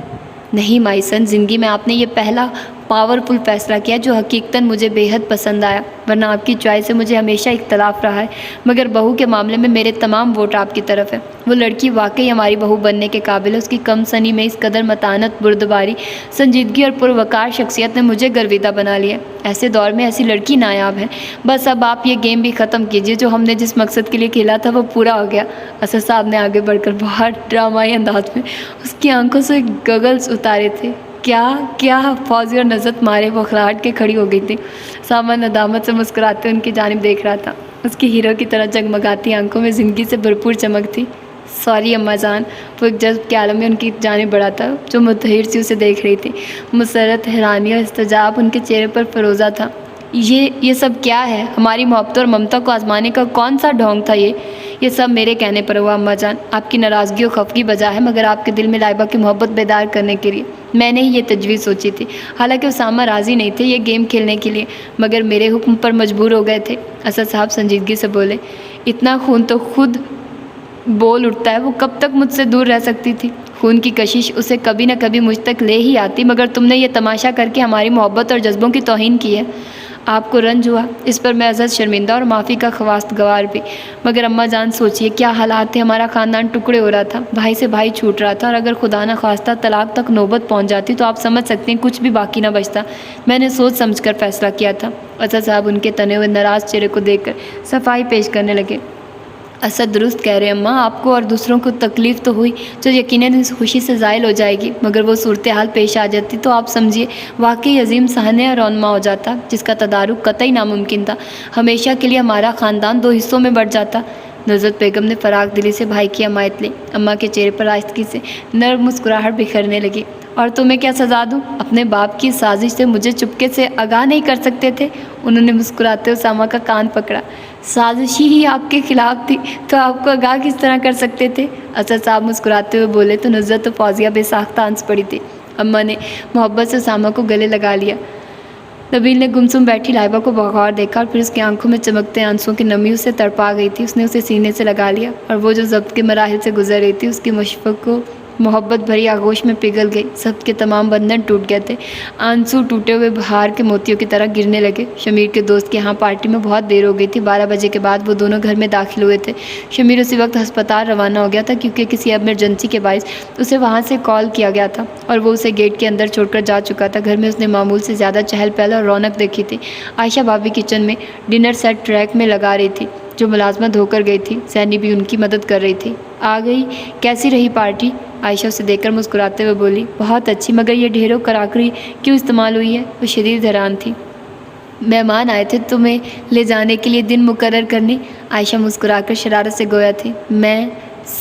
نہیں مائسن، زندگی میں آپ نے یہ پہلا پاورفل فیصلہ کیا جو حقیقتاً مجھے بے حد پسند آیا، ورنہ آپ کی چوائس سے مجھے ہمیشہ اختلاف رہا ہے، مگر بہو کے معاملے میں میرے تمام ووٹ آپ کی طرف ہے۔ وہ لڑکی واقعی ہماری بہو بننے کے قابل ہے۔ اس کی کم سنی میں اس قدر متانت، بردباری، سنجیدگی اور پروقار شخصیت نے مجھے گرویدہ بنا لیا۔ ایسے دور میں ایسی لڑکی نایاب ہے۔ بس اب آپ یہ گیم بھی ختم کیجیے، جو ہم نے جس مقصد کے لیے کھیلا تھا وہ پورا ہو گیا۔ اسد صاحب نے آگے بڑھ کر بہت ڈرامائی انداز میں اس کی آنکھوں سے گگلز اتارے تھے۔ کیا فوزی اور نزت مارے وہ اخراہٹ کے کھڑی ہو گئی تھی۔ ساما ندامت سے مسکراتے ان کی جانب دیکھ رہا تھا۔ اس کی ہیرو کی طرح جگمگاتی آنکھوں میں زندگی سے بھرپور چمک تھی۔ سوری اماں جان، وہ ایک جذب کے عالم میں ان کی جانب بڑھا تھا جو متحیر سی اسے دیکھ رہی تھی۔ مسرت، حیرانی اور استعجاب ان کے چہرے پر فروزہ تھا۔ یہ سب کیا ہے؟ ہماری محبت اور ممتا کو آزمانے کا کون سا ڈھونگ تھا یہ سب میرے کہنے پر ہوا اماں جان۔ آپ کی ناراضگی و خفگی بجا ہے، مگر آپ کے دل میں لائبہ کی محبت بیدار کرنے کے لیے میں نے ہی یہ تجویز سوچی تھی۔ حالانکہ اسامہ راضی نہیں تھے یہ گیم کھیلنے کے لیے، مگر میرے حکم پر مجبور ہو گئے تھے۔ اسد صاحب سنجیدگی سے بولے، اتنا خون تو خود بول اٹھتا ہے، وہ کب تک مجھ سے دور رہ سکتی تھی؟ خون کی کشش اسے کبھی نہ کبھی مجھ تک لے ہی آتی، مگر تم نے یہ تماشا کر کے ہماری محبت اور جذبوں کی توہین کی ہے۔ آپ کو رنج ہوا، اس پر میں ازحد شرمندہ اور معافی کا خواستگار بھی، مگر اماں جان سوچئے کیا حالات تھے۔ ہمارا خاندان ٹکڑے ہو رہا تھا، بھائی سے بھائی چھوٹ رہا تھا، اور اگر خدا نہ خواستہ طلاق تک نوبت پہنچ جاتی تو آپ سمجھ سکتے ہیں کچھ بھی باقی نہ بچتا۔ میں نے سوچ سمجھ کر فیصلہ کیا تھا۔ اسد صاحب ان کے تنے ہوئے ناراض چہرے کو دیکھ کر صفائی پیش کرنے لگے۔ اسد درست کہہ رہے اماں، آپ کو اور دوسروں کو تکلیف تو ہوئی جو یقیناً اس خوشی سے زائل ہو جائے گی، مگر وہ صورتحال پیش آ جاتی تو آپ سمجھیے واقعی عظیم صحنہ اور رونما ہو جاتا جس کا تدارک قطعی ناممکن تھا۔ ہمیشہ کے لیے ہمارا خاندان 2 حصوں میں بٹ جاتا۔ نزرت بیگم نے فراغ دلی سے بھائی کی حمایت لی۔ اماں کے چہرے پر آہستگی سے نرم مسکراہٹ بکھرنے لگی۔ اور تمہیں کیا سزا دوں؟ اپنے باپ کی سازش سے مجھے چپکے سے آگاہ نہیں کر سکتے تھے؟ انہوں نے مسکراتے اسامہ کا کان پکڑا۔ سازش ہی آپ کے خلاف تھی تو آپ کو آگاہ کس طرح کر سکتے تھے؟ اسد صاحب مسکراتے ہوئے بولے تو نزرت و فوزیہ بے ساختہ ہنس پڑی تھی۔ اماں نے محبت سے اسامہ کو گلے لگا لیا۔ نبیل نے گمسم بیٹھی لائبہ کو بغور دیکھا اور پھر اس کی آنکھوں میں چمکتے آنسوؤں کی نمی اسے تڑپا گئی تھی۔ اس نے اسے سینے سے لگا لیا اور وہ جو ضبط کے مراحل سے گزر رہی تھی اس کی مشفق و محبت بھری آغوش میں پگھل گئی۔ ضبط کے تمام بندھن ٹوٹ گئے تھے۔ آنسو ٹوٹے ہوئے بہار کے موتیوں کی طرح گرنے لگے۔ شمیر کے دوست کے ہاں پارٹی میں بہت دیر ہو گئی تھی۔ 12 بجے کے بعد وہ دونوں گھر میں داخل ہوئے تھے۔ شمیر اسی وقت ہسپتال روانہ ہو گیا تھا کیونکہ کسی ایمرجنسی کے باعث اسے وہاں سے کال کیا گیا تھا اور وہ اسے گیٹ کے اندر چھوڑ کر جا چکا تھا۔ گھر میں اس نے معمول سے زیادہ چہل پہل اور رونق دیکھی تھی۔ عائشہ بھابی کچن میں ڈنر سیٹ ٹریک میں لگا رہی تھی جو ملازمت ہو کر گئی تھی۔ زینی بھی ان کی مدد کر رہی تھی۔ آ گئی، کیسی رہی پارٹی؟ عائشہ اسے دیکھ کر مسکراتے ہوئے بولی، بہت اچھی، مگر یہ ڈھیروں کراکری کیوں استعمال ہوئی ہے؟ وہ شدید حیران تھی۔ مہمان آئے تھے تمہیں لے جانے کے لیے دن مقرر کرنے؟ عائشہ مسکرا کر شرارت سے گویا تھی۔ میں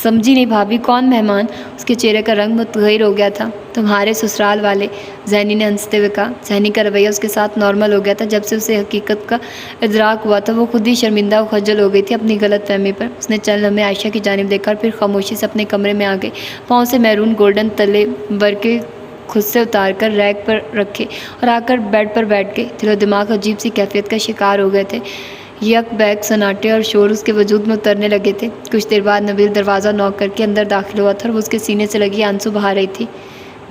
سمجھی نہیں بھابھی، کون مہمان؟ اس کے چہرے کا رنگ متغیر ہو گیا تھا۔ تمہارے سسرال والے، زینی نے ہنستے ہوئے کہا۔ زینی کا رویہ اس کے ساتھ نارمل ہو گیا تھا۔ جب سے اسے حقیقت کا ادراک ہوا تھا وہ خود ہی شرمندہ و خجل ہو گئی تھی اپنی غلط فہمی پر۔ اس نے چند لمحے عائشہ کی جانب دیکھا اور پھر خاموشی سے اپنے کمرے میں آ گئی۔ پاؤں سے میرون گولڈن تلے برقعے خود سے اتار کر ریک پر رکھے اور آ کر بیڈ پر بیٹھ گئے۔ دل و دماغ عجیب سی کیفیت کا شکار ہو گئے تھے۔ یک بیک سناٹے اور شور اس کے وجود میں اترنے لگے تھے۔ کچھ دیر بعد نبیل دروازہ نوک کر کے اندر داخل ہوا تھا اور وہ اس کے سینے سے لگی آنسو بہا رہی تھی۔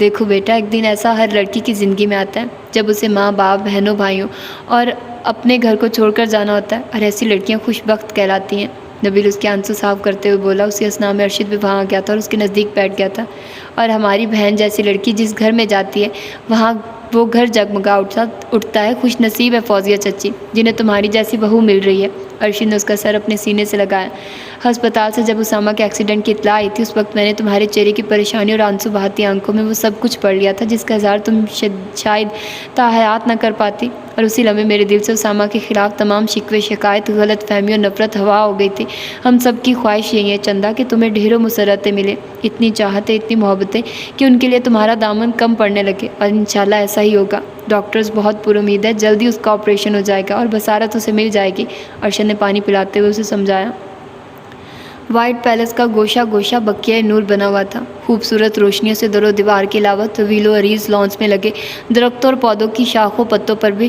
دیکھو بیٹا، ایک دن ایسا ہر لڑکی کی زندگی میں آتا ہے جب اسے ماں باپ، بہنوں بھائیوں اور اپنے گھر کو چھوڑ کر جانا ہوتا ہے، اور ایسی لڑکیاں خوش بخت کہلاتی ہیں۔ نبیل اس کے آنسو صاف کرتے ہوئے بولا۔ اسی اثنا میں ارشد بھی وہاں آ گیا تھا اور اس کے نزدیک بیٹھ گیا تھا۔ اور ہماری بہن جیسی لڑکی جس گھر میں جاتی ہے وہاں وہ گھر جگمگا اٹھتا ہے۔ خوش نصیب ہے فوزیہ چچی جنہیں تمہاری جیسی بہو مل رہی ہے۔ ارشد نے اس کا سر اپنے سینے سے لگایا۔ ہسپتال سے جب اسامہ کے ایکسیڈنٹ کی اطلاع آئی تھی اس وقت میں نے تمہارے چہرے کی پریشانی اور آنسو بہاتی آنکھوں میں وہ سب کچھ پڑھ لیا تھا جس کا اظہار تم شاید تاحیات نہ کر پاتی، اور اسی لمحے میرے دل سے اسامہ کے خلاف تمام شکوے، شکایت، غلط فہمی اور نفرت ہوا ہو گئی تھی۔ ہم سب کی خواہش یہی ہے چندہ کہ تمہیں ڈھیروں مسرتیں ملے، اتنی چاہتیں، اتنی محبتیں کہ ان کے لیے تمہارا دامن کم پڑنے لگے، اور انشاءاللہ ایسا ہی ہوگا۔ ڈاکٹرز بہت پر امید ہے جلدی اس کا آپریشن ہو جائے گا اور بصارت اسے مل جائے گی۔ ارشد نے پانی پلاتے ہوئے اسے سمجھایا۔ وائٹ پیلس کا گوشہ گوشہ بقیہ نور بنا ہوا تھا۔ خوبصورت روشنیوں سے در و دیوار کے علاوہ طویل و عریض لانس میں لگے درختوں اور پودوں کی شاخوں پتوں پر بھی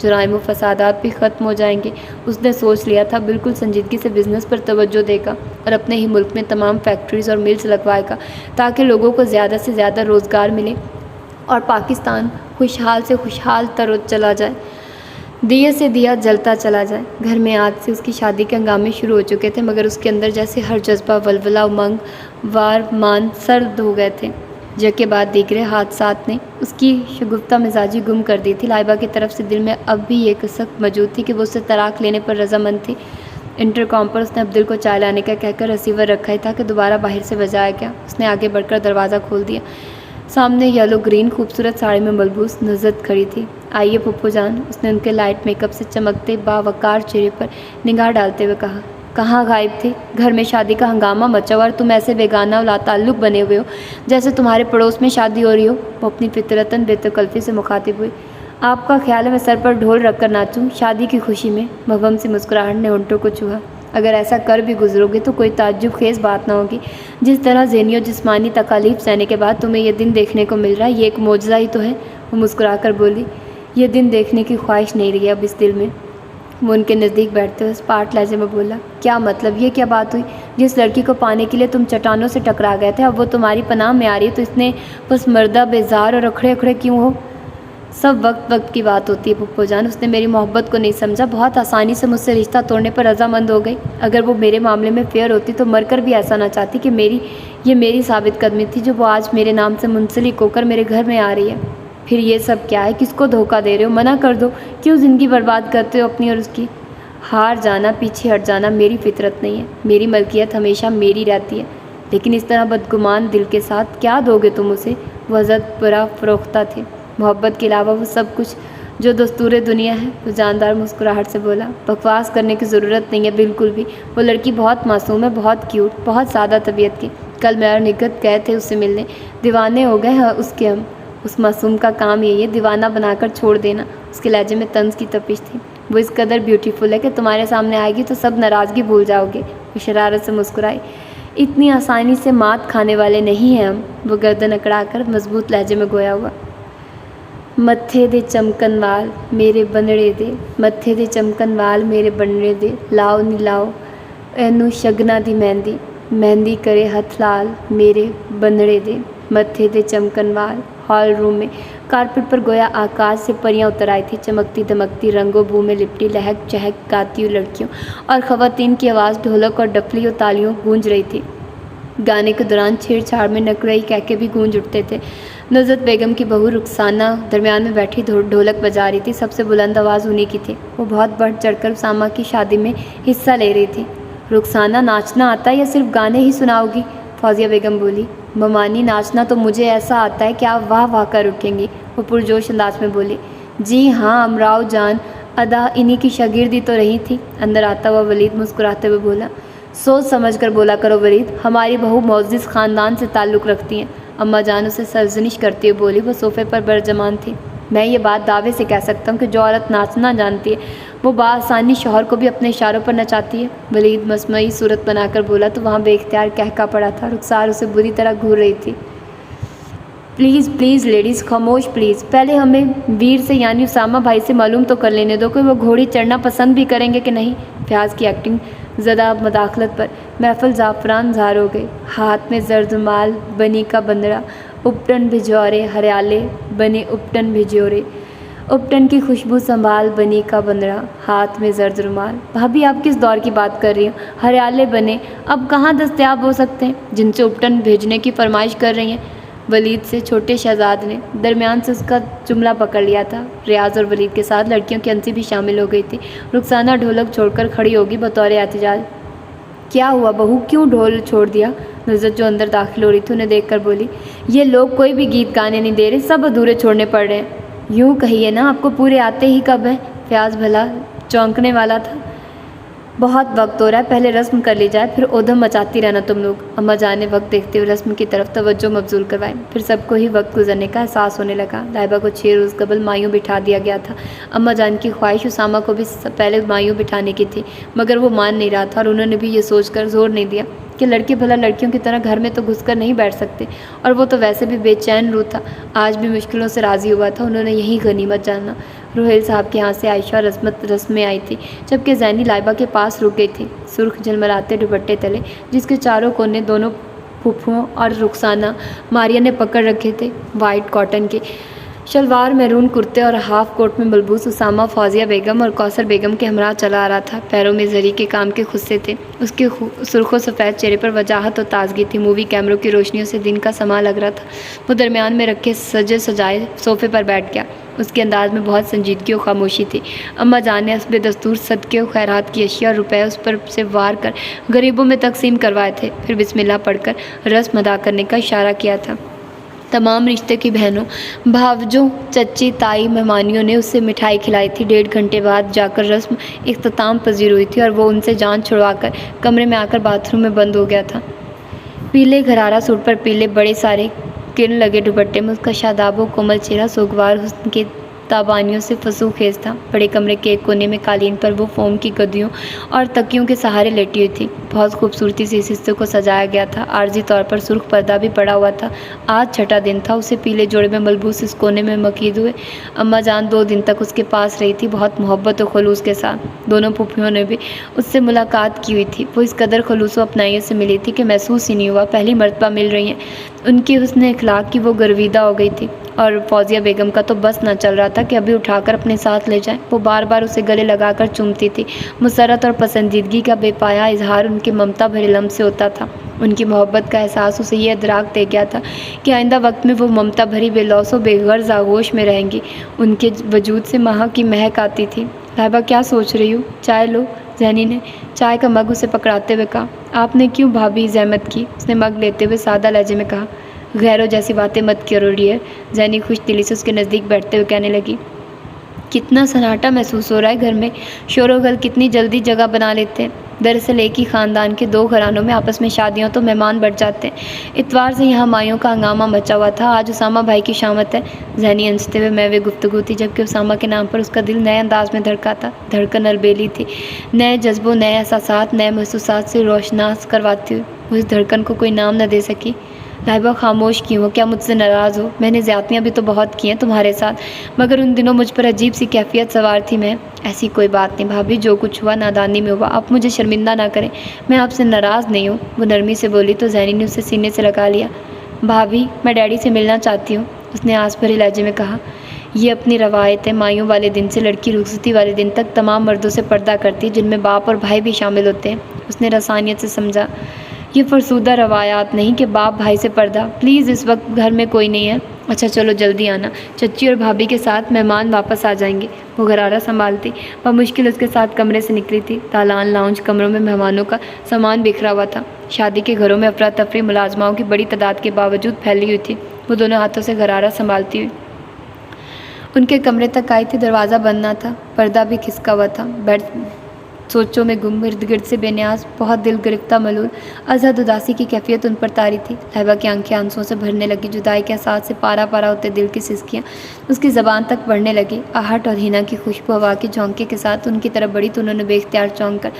جرائم و فسادات بھی ختم ہو جائیں گے۔ اس نے سوچ لیا تھا بالکل سنجیدگی سے بزنس پر توجہ دے گا اور اپنے ہی ملک میں تمام فیکٹریز اور ملز لگوائے گا تاکہ لوگوں کو زیادہ سے زیادہ روزگار ملے اور پاکستان خوشحال سے خوشحال تر چلا جائے، دیے سے دیا جلتا چلا جائے۔ گھر میں آج سے اس کی شادی کے ہنگامے شروع ہو چکے تھے، مگر اس کے اندر جیسے ہر جذبہ، ولولہ، امنگ، وار مان سرد ہو گئے تھے۔ یک کے بعد دیگرے حادثات نے اس کی شگفتہ مزاجی گم کر دی تھی۔ لائبہ کی طرف سے دل میں اب بھی یہ کسک موجود تھی کہ وہ اسے طلاق لینے پر رضامند تھی۔ انٹرکام پر اس نے عبدل کو چائے لانے کا کہہ کر ریسیور رکھا ہی تھا کہ دوبارہ باہر سے بجایا گیا۔ اس نے آگے بڑھ کر دروازہ کھول دیا۔ سامنے یلو گرین خوبصورت ساڑی میں ملبوس نزت کھڑی تھی۔ آئیے پھپھو جان، اس نے ان کے لائٹ میک اپ سے چمکتے باوقار چہرے پر نگاہ ڈالتے ہوئے کہا۔ کہاں غائب تھے؟ گھر میں شادی کا ہنگامہ مچا ہوا اور تم ایسے بیگانہ و لا تعلق بنے ہوئے ہو جیسے تمہارے پڑوس میں شادی ہو رہی ہو۔ وہ اپنی فطرتاً بے تکلفی سے مخاطب ہوئی۔ آپ کا خیال ہے میں سر پر ڈھول رکھ کر ناچوں شادی کی خوشی میں؟ مبہم سی مسکراہٹ نے ہونٹوں کو چھوا۔ اگر ایسا کر بھی گزرو گے تو کوئی تعجب خیز بات نہ ہوگی۔ جس طرح ذہنی و جسمانی تکالیف سہنے کے بعد تمہیں یہ دن دیکھنے کو مل رہا ہے، یہ ایک معجزہ ہی تو ہے۔ وہ مسکرا کر بولی۔ یہ دن دیکھنے کی خواہش نہیں رہی اب اس دل میں۔ وہ ان کے نزدیک بیٹھتے ہوئے اسپاٹ لہجے میں بولا۔ کیا مطلب؟ یہ کیا بات ہوئی؟ جس لڑکی کو پانے کے لیے تم چٹانوں سے ٹکرا گئے تھے اب وہ تمہاری پناہ میں آ رہی ہے تو اس نے بس مردہ بیزار اور اکھڑے اکھڑے کیوں ہو؟ سب وقت وقت کی بات ہوتی ہے پھپھو جان، اس نے میری محبت کو نہیں سمجھا، بہت آسانی سے مجھ سے رشتہ توڑنے پر رضامند ہو گئی۔ اگر وہ میرے معاملے میں فیئر ہوتی تو مر کر بھی ایسا نہ چاہتی کہ یہ میری ثابت قدمی تھی جو وہ آج میرے نام سے منسلک ہو کر میرے گھر میں آ رہی ہے۔ پھر یہ سب کیا ہے؟ کس کو دھوکہ دے رہے ہو؟ منع کر دو، کیوں زندگی برباد کرتے ہو اپنی اور اس کی؟ ہار جانا، پیچھے ہٹ جانا میری فطرت نہیں ہے، میری ملکیت ہمیشہ میری رہتی ہے۔ لیکن اس طرح بدگمان دل کے ساتھ کیا دو گے تم اسے؟ وہ حضرت برا فروختہ تھے، محبت کے علاوہ وہ سب کچھ جو دستور دنیا ہے۔ وہ جاندار مسکراہٹ سے بولا۔ بکواس کرنے کی ضرورت نہیں ہے بالکل بھی، وہ لڑکی بہت معصوم ہے، بہت کیوٹ، بہت سادہ طبیعت کی۔ کل میں اور نگہت گئے تھے اس سے ملنے، دیوانے ہو گئے ہیں اس کے ہم۔ اس معصوم کا کام یہی ہے دیوانہ بنا کر چھوڑ دینا۔ اس کے لہجے میں طنز کی تپش تھی۔ وہ اس قدر بیوٹیفل ہے کہ تمہارے سامنے آئے گی تو سب ناراضگی بھول جاؤ گے۔ وہ شرارت سے مسکرائی۔ اتنی آسانی سے مات کھانے والے نہیں ہیں ہم۔ وہ گردن اکڑا کر مضبوط لہجے میں گویا ہوا۔ متھے دے چمکن وال میرے بنڑے دے، متھے دے چمکن وال میرے بنڑے دے، لاؤ نی لاؤ اینو شگنا دی مہندی، مہندی کرے ہتھ لال میرے بنڑے دے، متھے دے چمکن وال۔ ہال روم میں کارپٹ پر گویا آکاش سے پریاں اتر آئی تھی، چمکتی دمکتی رنگوں بو میں لپٹی، لہک چہک گاتی ہوئی لڑکیوں اور خواتین کی آواز ڈھولک اور ڈفلی اور تالیوں گونج رہی تھی۔ گانے کے دوران چھیڑ چھاڑ میں نکرئی کہکے بھی گونج اٹھتے تھے۔ نزت بیگم کی بہو رخسانہ درمیان میں بیٹھی ڈھولک بجا رہی تھی، سب سے بلند آواز انہی کی تھی۔ وہ بہت بڑھ چڑھ کر اسامہ کی شادی میں حصہ لے رہی تھی۔ رخسانہ، ناچنا آتا ہے یا صرف گانے ہی سناؤ گی؟ فوزیہ بیگم بولی۔ ممانی، ناچنا تو مجھے ایسا آتا ہے کہ آپ واہ واہ کر اٹھیں گی۔ وہ پرجوش انداز میں بولی۔ جی ہاں امراؤ جان، ادا انہی کی شاگردی تو رہی تھی۔ اندر آتا ہوا ولید مسکراتے ہوئے بولا۔ سوچ سمجھ کر بولا کرو ولید، ہماری بہو معزز خاندان سے تعلق رکھتی ہیں۔ اماں جان اسے سرزنش کرتی ہوئی بولی۔ وہ صوفے پر برجمان تھی۔ میں یہ بات دعوے سے کہہ سکتا ہوں کہ جو عورت ناچنا جانتی ہے وہ بآسانی شوہر کو بھی اپنے اشاروں پر نچاتی ہے۔ ولید مسمعی صورت بنا کر بولا تو وہاں بے اختیار کہکا پڑا تھا۔ رخسار اسے بری طرح گھور رہی تھی۔ پلیز پلیز لیڈیز، خاموش پلیز، پہلے ہمیں ویر سے یعنی اسامہ بھائی سے معلوم تو کر لینے دو کہ وہ گھوڑی چڑھنا پسند بھی کریں گے کہ نہیں۔ فیاض کی ایکٹنگ زدہ مداخلت پر محفل زعفران زار ہو گئی۔ ہاتھ میں زرد مال بنی کا بندڑا، اپٹن بھجورے ہریالے بنے اپٹن بھجورے، اپٹن کی خوشبو سنبھال بنی کا بندڑا، ہاتھ میں زرد رومال۔ بھابھی آپ کس دور کی بات کر رہی ہیں؟ ہریالے بنے اب کہاں دستیاب ہو سکتے ہیں جن سے اپٹن بھیجنے کی فرمائش کر رہی ہیں؟ ولید سے چھوٹے شہزاد نے درمیان سے اس کا جملہ پکڑ لیا تھا۔ ریاض اور ولید کے ساتھ لڑکیوں کی انسی بھی شامل ہو گئی تھی۔ رخسانہ ڈھولک چھوڑ کر کھڑی ہوگی بطور احتجاج۔ کیا ہوا بہو، کیوں ڈھول چھوڑ دیا؟ نزت جو اندر داخل ہو رہی تھی انہیں دیکھ کر بولی۔ یہ لوگ کوئی بھی گیت گانے نہیں دے رہے، سب ادھورے چھوڑنے پڑ رہے ہیں۔ یوں کہیے نا، آپ کو پورے آتے ہی کب ہیں؟ فیاض بھلا چونکنے والا تھا۔ بہت وقت ہو رہا ہے، پہلے رسم کر لی جائے، پھر ادھم مچاتی رہنا تم لوگ۔ اماں جان نے وقت دیکھتے ہوئے رسم کی طرف توجہ مبذول کروائی۔ پھر سب کو ہی وقت گزرنے کا احساس ہونے لگا۔ لائبہ کو 6 روز قبل مایوں بٹھا دیا گیا تھا۔ اماں جان کی خواہش اسامہ کو بھی پہلے مایوں بٹھانے کی تھی، مگر وہ مان نہیں رہا تھا اور انہوں نے بھی یہ سوچ کر زور نہیں دیا کہ لڑکے بھلا لڑکیوں کی طرح گھر میں تو گھس کر نہیں بیٹھ سکتے، اور وہ تو ویسے بھی بے چین روح تھا، آج بھی مشکلوں سے راضی ہوا تھا۔ انہوں نے یہی غنیمت جانا۔ روہیل صاحب کے یہاں سے عائشہ اور عصمت رسم میں آئی تھی، جبکہ زینی لائبہ کے پاس رک گئی تھی، سرخ جھلملاتے دوپٹے تلے، جس کے چاروں کونے دونوں پھوپھوؤں اور رخسانہ ماریہ نے پکڑ رکھے تھے۔ وائٹ کاٹن کے شلوار، میرون کرتے اور ہاف کوٹ میں ملبوس اسامہ فوزیہ بیگم اور کوثر بیگم کے ہمراہ چلا آ رہا تھا۔ پیروں میں زری کے کام کے خصے تھے، اس کے سرخ و سفید چہرے پر وجاہت اور تازگی تھی۔ مووی کیمروں کی روشنیوں سے دن کا سماں لگ رہا تھا۔ وہ درمیان میں رکھے سجے سجائے صوفے پر بیٹھ گیا، اس کے انداز میں بہت سنجیدگی و خاموشی تھی۔ اماں جان نے حسب دستور صدقے و خیرات کی اشیاء اور روپے اس پر سے وار کر غریبوں میں تقسیم کروائے تھے، پھر بسم اللہ پڑھ کر رسم ادا کرنے کا اشارہ کیا تھا۔ تمام رشتے کی بہنوں، بھاوجوں، چچی، تائی، مہمانیوں نے اسے مٹھائی کھلائی تھی۔ 1.5 گھنٹے بعد جا کر رسم اختتام پذیر ہوئی تھی اور وہ ان سے جان چھڑوا کر کمرے میں آ کر باتھ روم میں بند ہو گیا تھا۔ پیلے گھرارہ سوٹ پر پیلے بڑے سارے کرن لگے دوپٹے میں اس کا شاداب و کومل چہرہ سوگوار حسن کے تابانیوں سے فسو خیز تھا۔ بڑے کمرے کے ایک کونے میں قالین پر وہ فوم کی گدیوں اور تکیوں کے سہارے لیٹی ہوئی تھی۔ بہت خوبصورتی سے اس حصے کو سجایا گیا تھا، عارضی طور پر سرخ پردہ بھی پڑا ہوا تھا۔ آج چھٹا دن تھا اسے پیلے جوڑے میں ملبوس اس کونے میں مقید ہوئے۔ اماں جان 2 دن تک اس کے پاس رہی تھی، بہت محبت و خلوص کے ساتھ۔ دونوں پھوپھیوں نے بھی اس سے ملاقات کی ہوئی تھی، وہ اس قدر خلوص و اپنائیت سے ملی تھی کہ محسوس ہی نہیں ہوا پہلی مرتبہ مل رہی ہیں۔ ان کی حسن اخلاق کی وہ گرویدہ ہو گئی تھی، اور فوزیہ بیگم کا تو بس نہ چل رہا تھا کہ ابھی اٹھا کر اپنے ساتھ لے جائیں۔ وہ بار بار اسے گلے لگا کر چومتی تھی۔ مسرت اور پسندیدگی کا بے پایا اظہار ان کے ممتا بھرے لمس سے ہوتا تھا۔ ان کی محبت کا احساس اسے یہ ادراک دے گیا تھا کہ آئندہ وقت میں وہ ممتا بھری بے لوث و بے غرض آغوش میں رہیں گی۔ ان کے وجود سے مہک کی مہک آتی تھی۔ لائبہ کیا سوچ رہی ہو؟ چائے لو، زینی نے چائے کا مگ اسے پکڑاتے ہوئے کہا۔ آپ نے کیوں بھابھی زحمت کی؟ اس نے مگ لیتے ہوئے سادہ لہجے میں کہا۔ غیروں جیسی باتیں مت کرو ڈیئر، زینی خوش دلی سے اس کے نزدیک بیٹھتے ہوئے کہنے لگی۔ کتنا سناٹا محسوس ہو رہا ہے گھر میں، شور و غل کتنی جلدی جگہ بنا لیتے ہیں۔ دراصل ایک ہی خاندان کے 2 گھرانوں میں آپس میں شادیوں تو مہمان بڑھ جاتے ہیں۔ اتوار سے یہاں مائیوں کا ہنگامہ مچا ہوا تھا، آج اسامہ بھائی کی شامت ہے۔ زینی انجتے ہوئے میوے گفتگو تھی، جبکہ اسامہ کے نام پر اس کا دل نئے انداز میں دھڑکا تھا۔ دھڑکن البیلی تھی، نئے جذبوں، نئے احساسات، نئے محسوسات سے روشناس کرواتی ہوئی۔ وہ اس دھڑکن کو کوئی نام نہ دے سکی۔ لائبہ خاموش کیوں ہو؟ کیا مجھ سے ناراض ہو؟ میں نے زیادتیاں بھی تو بہت کی ہیں تمہارے ساتھ، مگر ان دنوں مجھ پر عجیب سی کیفیت سوار تھی۔ میں ایسی کوئی بات نہیں بھابھی، جو کچھ ہوا نادانی میں ہوا، آپ مجھے شرمندہ نہ کریں، میں آپ سے ناراض نہیں ہوں، وہ نرمی سے بولی تو زینی نے اسے سینے سے لگا لیا۔ بھابھی میں ڈیڈی سے ملنا چاہتی ہوں، اس نے آس بھرے لہجے میں کہا۔ یہ اپنی روایت ہے، مائیوں والے دن سے لڑکی رخصتی والے دن تک تمام مردوں سے پردہ کرتی، جن میں باپ اور بھائی بھی شامل ہوتے ہیں، اس نے رسانیت سے سمجھا۔ یہ فرسودہ روایات نہیں کہ باپ بھائی سے پردہ، پلیز اس وقت گھر میں کوئی نہیں ہے۔ اچھا چلو جلدی آنا، چچی اور بھابھی کے ساتھ مہمان واپس آ جائیں گے۔ وہ غرارہ سنبھالتی بمشکل اس کے ساتھ کمرے سے نکلی تھی۔ دالان، لاؤنج کمروں میں مہمانوں کا سامان بکھرا ہوا تھا۔ شادی کے گھروں میں افراتفری ملازماؤں کی بڑی تعداد کے باوجود پھیلی ہوئی تھی۔ وہ دونوں ہاتھوں سے غرارہ سنبھالتی ہوئی ان کے کمرے تک آئی تھی۔ دروازہ بند نہ تھا، پردہ بھی کھسکا ہوا تھا۔ بیڈ سوچوں میں گم، ارد گرد سے بے نیاز، بہت دل گرفتہ ملول، ازحد اداسی کی کیفیت ان پر طاری تھی۔ لائبہ کی آنکھیں آنسوؤں سے بھرنے لگی، جدائی کے احساس سے پارا پارا ہوتے دل کی سسکیاں اس کی زبان تک بڑھنے لگی۔ آہٹ اور ہینا کی خوشبو ہوا کے جھونکے کے ساتھ ان کی طرف بڑھی تو انہوں نے بے اختیار چونک کر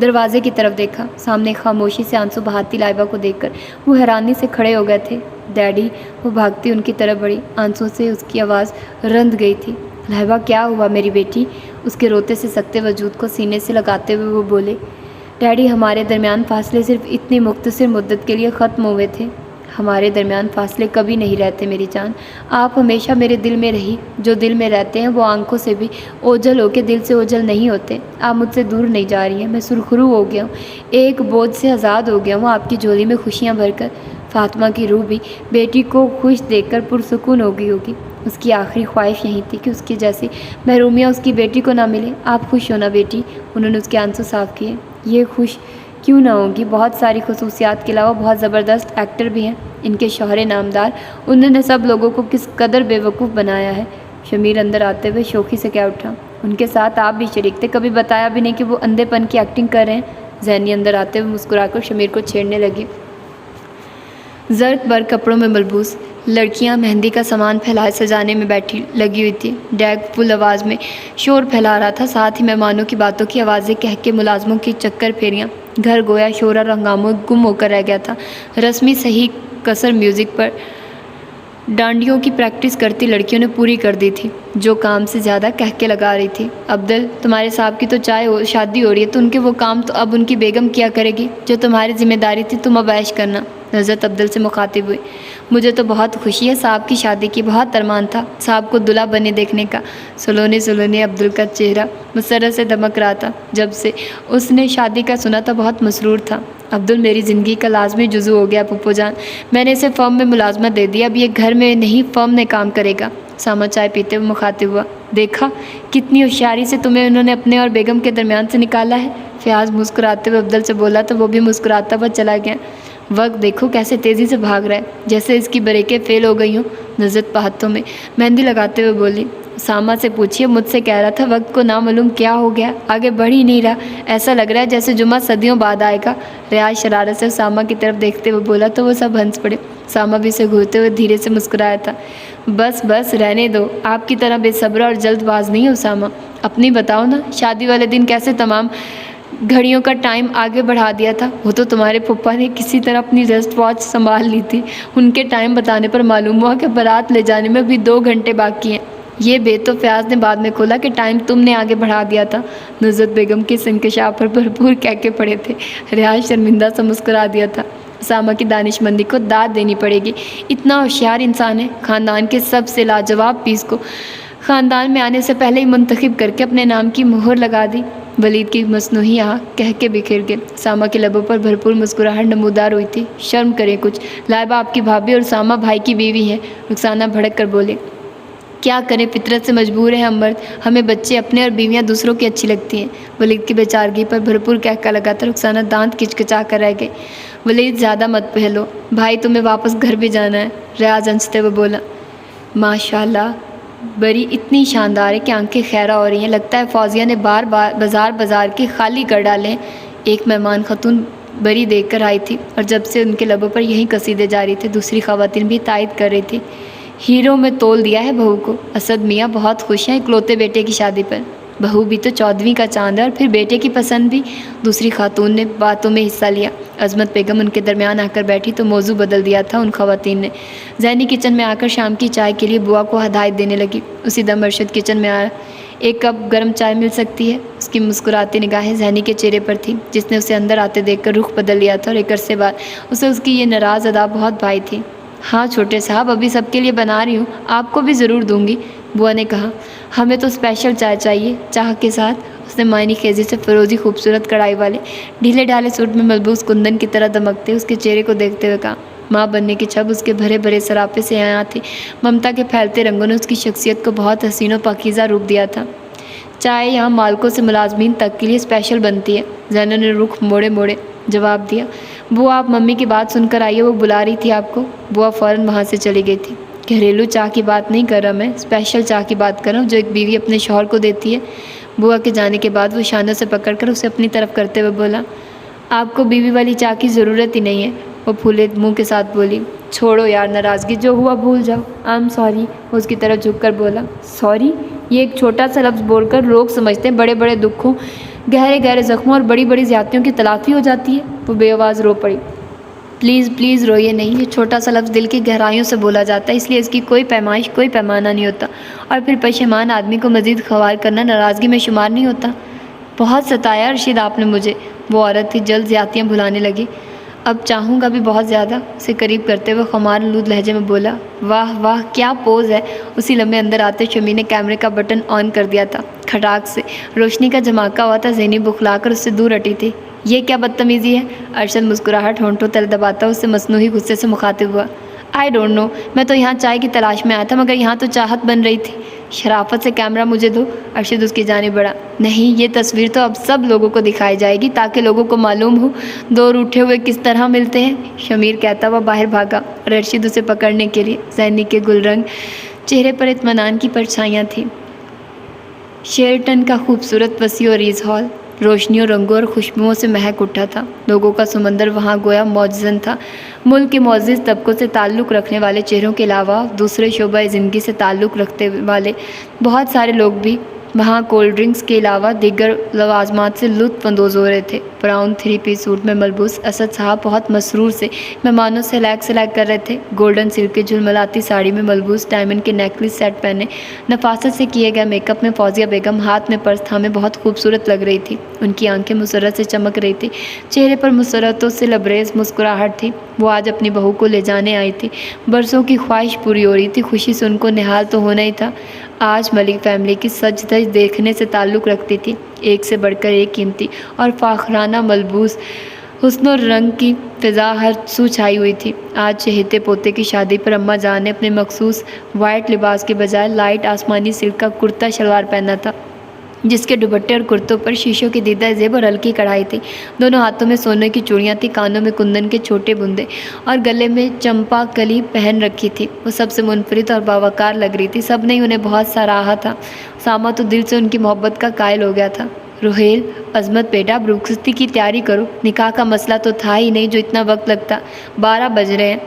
دروازے کی طرف دیکھا۔ سامنے خاموشی سے آنسو بہاتی لائبہ کو دیکھ کر وہ حیرانی سے کھڑے ہو گئے تھے۔ ڈیڈی، وہ بھاگتی ان کی طرف بڑھی، آنسوؤں سے اس کی آواز رند گئی تھی۔ لائبہ کیا ہوا میری بیٹی؟ اس کے روتے سے سکتے وجود کو سینے سے لگاتے ہوئے وہ بولے۔ ڈیڈی، ہمارے درمیان فاصلے صرف اتنی مختصر مدت کے لیے ختم ہوئے تھے۔ ہمارے درمیان فاصلے کبھی نہیں رہتے میری جان، آپ ہمیشہ میرے دل میں رہی۔ جو دل میں رہتے ہیں وہ آنکھوں سے بھی اوجھل ہو کے دل سے اوجھل نہیں ہوتے۔ آپ مجھ سے دور نہیں جا رہی ہیں، میں سرخرو ہو گیا ہوں، ایک بوجھ سے آزاد ہو گیا ہوں آپ کی جھولی میں خوشیاں بھر کر۔ فاطمہ کی روح بھی بیٹی کو خوش دیکھ کر پرسکون ہو گئی ہوگی۔ اس کی آخری خواہش یہی تھی کہ اس کی جیسی محرومیہ اس کی بیٹی کو نہ ملے۔ آپ خوش ہونا بیٹی، انہوں نے اس کے آنسو صاف کیے۔ یہ خوش کیوں نہ ہوگی، بہت ساری خصوصیات کے علاوہ بہت زبردست ایکٹر بھی ہیں ان کے شوہر نامدار، انہوں نے سب لوگوں کو کس قدر بے وقوف بنایا ہے۔ شمیر اندر آتے ہوئے شوخی سے کہہ اٹھا۔ ان کے ساتھ آپ بھی شریک تھے، کبھی بتایا بھی نہیں کہ وہ اندھے پن کی ایکٹنگ کر رہے ہیں۔ زینی اندر آتے ہوئے مسکرا کر شمیر کو چھیڑنے لگی۔ زرق برق کپڑوں میں ملبوس لڑکیاں مہندی کا سامان پھیلائے سجانے میں بیٹھی لگی ہوئی تھی۔ ڈیگ فل آواز میں شور پھیلا رہا تھا، ساتھ ہی مہمانوں کی باتوں کی آوازیں کہہ کے ملازموں کی چکر پھیریاں۔ گھر گویا شور اور ہنگاموں گم ہو کر رہ گیا تھا۔ رسمی صحیح کثر میوزک پر ڈانڈیوں کی پریکٹس کرتی لڑکیوں نے پوری کر دی تھی، جو کام سے زیادہ کہہ کے لگا رہی تھی۔ عبدل، تمہارے صاحب کی تو شادی ہو رہی ہے، تو ان کے وہ کام تو اب ان کی بیگم کیا کرے گی جو تمہاری ذمہ داری تھی، تم اب عیش کرنا۔ نظرت عبدل سے مخاطب ہوئی، مجھے تو بہت خوشی ہے، صاحب کی شادی کی بہت ارمان تھا صاحب کو دلہا بنے دیکھنے کا۔ سلونے عبدل کا چہرہ مسرت سے دمک رہا تھا، جب سے اس نے شادی کا سنا تھا بہت مسرور تھا۔ عبدل میری زندگی کا لازمی جزو ہو گیا پھپھو جان، میں نے اسے فرم میں ملازمت دے دی، اب یہ گھر میں نہیں فرم میں کام کرے گا۔ ساما چائے پیتے ہوئے مخاطب ہوا، دیکھا کتنی ہوشیاری سے تمہیں انہوں نے اپنے اور بیگم کے درمیان سے نکالا ہے۔ فیاض مسکراتے ہوئے عبدل سے بولا تو وہ بھی مسکراتا ہوا چلا گیا۔ وقت دیکھو کیسے تیزی سے بھاگ رہا ہے، جیسے اس کی بریکیں فیل ہو گئی ہوں۔ نظرت ہاتھوں میں مہندی لگاتے ہوئے بولی، ساما سے پوچھیے، مجھ سے کہہ رہا تھا وقت کو نامعلوم کیا ہو گیا، آگے بڑھ ہی نہیں رہا، ایسا لگ رہا ہے جیسے جمعہ صدیوں بعد آئے گا۔ ریاض شرارت سے ساما کی طرف دیکھتے ہوئے بولا تو وہ سب ہنس پڑے۔ ساما بھی اسے گھورتے ہوئے دھیرے سے مسکرایا تھا، بس رہنے دو، آپ کی طرح بے صبر اور جلد باز نہیں ہو ساما، اپنی بتاؤ نا، شادی والے دن کیسے تمام گھڑیوں کا ٹائم آگے بڑھا دیا تھا؟ وہ تو تمہارے پھپھا نے کسی طرح اپنی ریسٹ واچ سنبھال لی تھی، ان کے ٹائم بتانے پر معلوم ہوا کہ بارات لے جانے میں بھی 2 گھنٹے باقی ہیں۔ یہ بے تو فیاض نے بعد میں کھولا کہ ٹائم تم نے آگے بڑھا دیا تھا۔ نظرت بیگم کے اس انکشاف پر بھرپور کہکے پڑے تھے۔ ریاض شرمندہ سا مسکرا دیا تھا، ساما کی دانش مندی کو داد دینی پڑے گی، اتنا ہوشیار انسان ہے، خاندان کے سب سے لاجواب پیس کو خاندان میں آنے سے پہلے ہی منتخب کر کے اپنے نام کی مہر لگا دی۔ ولید کی مصنوعی آہ کہہ کے بکھر گئے۔ ساما کے لبوں پر بھرپور مسکراہٹ نمودار ہوئی تھی۔ شرم کریں کچھ، لائبہ آپ کی بھابھی اور ساما بھائی کی بیوی ہے۔ رخسانہ بھڑک کر بولے، کیا کریں، فطرت سے مجبور ہیں ہم مرد، ہمیں بچے اپنے اور بیویاں دوسروں کی اچھی لگتی ہیں۔ ولید کی بیچارگی پر بھرپور کہکا لگا تھا۔ رخسانہ دانت کچکچا کر رہ گئی۔ ولید زیادہ مت پہلو، بھائی تمہیں واپس گھر بھی جانا ہے۔ ریاض ہنستے ہوئے بولا، ماشاءاللہ بری اتنی شاندار ہے کہ آنکھیں خیرہ ہو رہی ہیں، لگتا ہے فوزیہ نے بازار کے خالی کر ڈالے ہیں۔ ایک مہمان خاتون بری دیکھ کر آئی تھی اور جب سے ان کے لبوں پر یہی قصیدے جاری تھے، دوسری خواتین بھی تائید کر رہی تھی، ہیروں میں تول دیا ہے بہو کو، اسد میاں بہت خوش ہیں اکلوتے بیٹے کی شادی پر، بہو بھی تو 14ویں کا چاند ہے اور پھر بیٹے کی پسند بھی۔ دوسری خاتون نے باتوں میں حصہ لیا۔ عظمت بیگم ان کے درمیان آ کر بیٹھی تو موضوع بدل دیا تھا ان خواتین نے۔ زینی کچن میں آ کر شام کی چائے کے لیے بوا کو ہدایت دینے لگی۔ اسی دم ارشد کچن میں آیا، ایک کپ گرم چائے مل سکتی ہے؟ اس کی مسکراتی نگاہیں زینی کے چہرے پر تھیں، جس نے اسے اندر آتے دیکھ کر رخ بدل لیا تھا اور ایک عرصے بعد اسے اس کی یہ ناراض ادا بہت بھائی تھی۔ ہاں چھوٹے صاحب، ابھی سب کے لیے بنا رہی ہوں، آپ کو بھی ضرور دوں گی، بوا نے کہا۔ ہمیں تو اسپیشل چائے چاہیے، چاہ کے ساتھ۔ اس نے معنی خیزی سے فروزی خوبصورت کڑھائی والے ڈھیلے ڈھالے سوٹ میں ملبوس کندن کی طرح دمکتے اس کے چہرے کو دیکھتے ہوئے کہا۔ ماں بننے کی چھب اس کے بھرے بھرے سراپے سے عیاں تھی، ممتا کے پھیلتے رنگوں نے اس کی شخصیت کو بہت حسین و پاکیزہ روپ دیا تھا۔ چائے یہاں مالکوں سے ملازمین تک کے لیے اسپیشل بنتی ہے، زینب نے رخ موڑے جواب دیا۔ بوا آپ ممی کی بات سن کر آئیے، وہ بلا رہی تھی آپ کو۔ بوا فوراً وہاں سے چلی گئی تھی۔ گھریلو چائے کی بات نہیں کر رہا میں، اسپیشل چائے کی بات کر رہا ہوں جو ایک بیوی اپنے شوہر کو دیتی ہے۔ بوا کے جانے کے بعد وہ شانوں سے پکڑ کر اسے اپنی طرف کرتے ہوئے بولا، آپ کو بیوی والی چائے کی ضرورت ہی نہیں ہے۔ وہ پھولے منہ کے ساتھ بولی، چھوڑو یار ناراضگی، جو ہوا بھول جاؤ، آئی ایم سوری۔ وہ اس کی طرف جھک کر بولا، سوری؟ یہ ایک چھوٹا سا لفظ بول کر لوگ سمجھتے ہیں بڑے بڑے دکھوں، گہرے زخموں اور بڑی بڑی زیادتیوں کی تلافی ہو جاتی ہے۔ وہ بے آواز رو پڑی۔ پلیز روئیے نہیں، یہ چھوٹا سا لفظ دل کی گہرائیوں سے بولا جاتا ہے، اس لیے اس کی کوئی پیمائش، کوئی پیمانہ نہیں ہوتا، اور پھر پشیمان آدمی کو مزید خوار کرنا ناراضگی میں شمار نہیں ہوتا۔ بہت ستایا رشید آپ نے مجھے۔ وہ عورت تھی جلد زیادتیاں بھلانے لگی۔ اب چاہوں گا بھی بہت زیادہ، اسے قریب کرتے ہوئے خمار آلود لہجے میں بولا، واہ کیا پوز ہے۔ اسی لمحے اندر آتے شمی نے کیمرے کا بٹن آن کر دیا تھا۔ کھٹاک سے روشنی کا جھماکا ہوا تھا، زینب بخلا کر اس سے دور ہٹی تھی۔ یہ کیا بدتمیزی ہے؟ ارشد مسکراہٹ ہونٹوں تلے دباتا اس سے مصنوعی غصے سے مخاطب ہوا۔ آئی ڈونٹ نو، میں تو یہاں چائے کی تلاش میں آیا تھا، مگر یہاں تو چاہت بن رہی تھی۔ شرافت سے کیمرہ مجھے دو۔ ارشد اس کی جانب بڑھا۔ نہیں، یہ تصویر تو اب سب لوگوں کو دکھائی جائے گی تاکہ لوگوں کو معلوم ہو دو روٹھے ہوئے کس طرح ملتے ہیں۔ شمیر کہتا ہوا باہر بھاگا اور ارشد اسے پکڑنے کے لیے۔ زینی کے گل رنگ چہرے پر اطمینان کی پرچھائیاں تھیں۔ شیرٹن کا خوبصورت وسیع و ریز ہال روشنیوں، رنگوں اور خوشبوؤں سے مہک اٹھا تھا۔ لوگوں کا سمندر وہاں گویا معجزن تھا۔ ملک کے معزز طبقوں سے تعلق رکھنے والے چہروں کے علاوہ دوسرے شعبۂ زندگی سے تعلق رکھتے والے بہت سارے لوگ بھی وہاں کولڈ ڈرنکس کے علاوہ دیگر لوازمات سے لطف اندوز ہو رہے تھے۔ براؤن 3 پیس سوٹ میں ملبوس اسد صاحب بہت مسرور سے مہمانوں سے لیک کر رہے تھے۔ گولڈن سلک کی جھلملاتی ساڑی میں ملبوس ڈائمنڈ کے نیکلس سیٹ پہنے نفاست سے کیے گئے میک اپ میں فوزیہ بیگم ہاتھ میں پرس تھامے بہت خوبصورت لگ رہی تھی۔ ان کی آنکھیں مسرت سے چمک رہی تھی، چہرے پر مسرتوں سے لبریز مسکراہٹ تھی۔ وہ آج اپنی بہو کو لے جانے آئی تھی، برسوں کی خواہش پوری ہو رہی تھی۔ خوشی سے ان کو نہال تو ہونا ہی تھا۔ آج ملک فیملی کی سج دھج دیکھنے سے تعلق رکھتی تھی، ایک سے بڑھ کر ایک قیمتی اور فاخرانہ ملبوس حسن و رنگ کی فضا ہر سو چھائی ہوئی تھی۔ آج چہیتے پوتے کی شادی پر اماں جان نے اپنے مخصوص وائٹ لباس کے بجائے لائٹ آسمانی سلک کا کرتا شلوار پہنا تھا، جس کے دوپٹے اور کرتوں پر شیشوں کی دیدہ زیب اور ہلکی کڑھائی تھی۔ دونوں ہاتھوں میں سونے کی چوڑیاں تھیں، کانوں میں کندن کے چھوٹے بندے اور گلے میں چمپا کلی پہن رکھی تھی۔ وہ سب سے منفرد اور باوقار لگ رہی تھی۔ سب نے انہیں بہت سراہا تھا۔ ساما تو دل سے ان کی محبت کا قائل ہو گیا تھا۔ روہیل، عظمت بیٹا، اب رخصتی کی تیاری کرو، نکاح کا مسئلہ تو تھا ہی نہیں جو اتنا وقت لگتا۔ 12 بج رہے ہیں،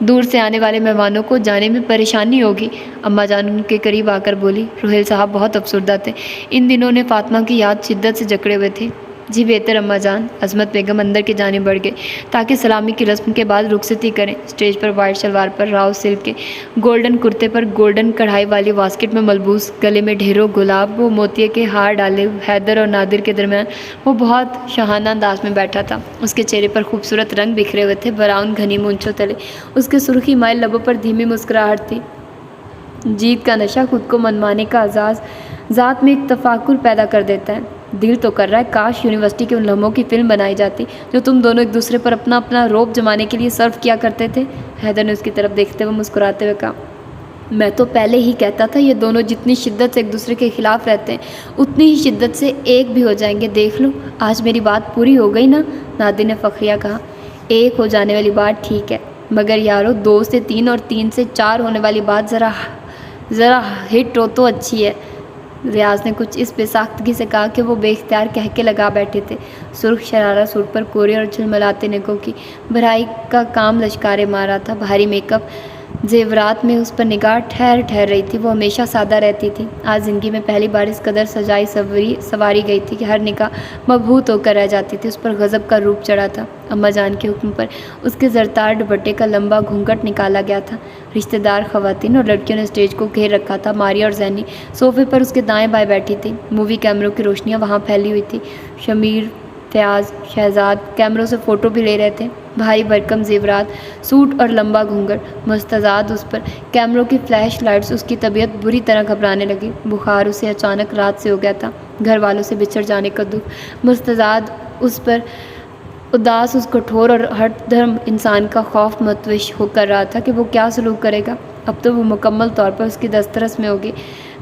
دور سے آنے والے مہمانوں کو جانے میں پریشانی ہوگی۔ اماں جان ان کے قریب آ کر بولی۔ روہیل صاحب بہت افسردہ تھے، ان دنوں نے فاطمہ کی یاد شدت سے جکڑے ہوئے تھے۔ جی بہتر اماں جان۔ عظمت بیگم اندر کی جانب بڑھ گئی تاکہ سلامی کی رسم کے بعد رخصتی کریں۔ اسٹیج پر وائٹ شلوار پر راؤ سلک کے گولڈن کرتے پر گولڈن کڑھائی والی واسکٹ میں ملبوس، گلے میں ڈھیروں گلاب و موتیے کے ہار ڈالے حیدر اور نادر کے درمیان وہ بہت شاہانہ انداز میں بیٹھا تھا۔ اس کے چہرے پر خوبصورت رنگ بکھرے ہوئے تھے، براؤن گھنی مونچھوں تلے اس کے سرخی مائل لبوں پر دھیمی مسکراہٹ تھی۔ جیت کا نشہ خود کو منوانے کا اعزاز ذات میں ایک تفاکر پیدا کر دیتا ہے۔ دل تو کر رہا ہے کاش یونیورسٹی کے ان لمحوں کی فلم بنائی جاتی جو تم دونوں ایک دوسرے پر اپنا اپنا رعب جمانے کے لیے صرف کیا کرتے تھے۔ حیدر نے اس کی طرف دیکھتے ہوئے مسکراتے ہوئے کہا، میں تو پہلے ہی کہتا تھا یہ دونوں جتنی شدت سے ایک دوسرے کے خلاف رہتے ہیں اتنی ہی شدت سے ایک بھی ہو جائیں گے۔ دیکھ لو آج میری بات پوری ہو گئی نا؟ نادر نے فخریہ کہا۔ ایک ہو جانے والی بات ٹھیک ہے، مگر یارو 2 سے 3 اور 3 سے 4 ہونے والی بات ذرا ہٹ ہو تو اچھی ہے۔ ریاض نے کچھ اس بے ساختگی سے کہا کہ وہ بے اختیار کہکے لگا بیٹھے تھے۔ سرخ شرارہ سوٹ پر کورے اور جھلملاتے نگوں کی بھرائی کا کام لشکارے مارا تھا۔ بھاری میک اپ زیورات میں اس پر نگاہ ٹھہر رہی تھی۔ وہ ہمیشہ سادہ رہتی تھی، آج زندگی میں پہلی بار اس قدر سجائی سواری گئی تھی کہ ہر نگاہ مبہوت ہو کر رہ جاتی تھی۔ اس پر غضب کا روپ چڑھا تھا۔ اماں جان کے حکم پر اس کے زرتار دوپٹے کا لمبا گھونگھٹ نکالا گیا تھا۔ رشتہ دار خواتین اور لڑکیوں نے اسٹیج کو گھیر رکھا تھا۔ ماریا اور زینی صوفے پر اس کے دائیں بائیں بیٹھی تھی۔ مووی کیمروں کی روشنیاں وہاں پھیلی ہوئی تھی۔ شمیر، فیاض، شہزاد کیمروں سے فوٹو بھی لے رہے تھے۔ بھاری بھرکم زیورات، سوٹ اور لمبا گھونگھٹ مستزاد اس پر کیمروں کی فلیش لائٹس اس کی طبیعت بری طرح گھبرانے لگی۔ بخار اسے اچانک رات سے ہو گیا تھا، گھر والوں سے بچھڑ جانے کا دکھ مستزاد اس پر اداس اس کٹھور اور ہٹ دھرم انسان کا خوف متوش ہو کر رہا تھا کہ وہ کیا سلوک کرے گا۔ اب تو وہ مکمل طور پر اس کی دسترس میں ہوگی۔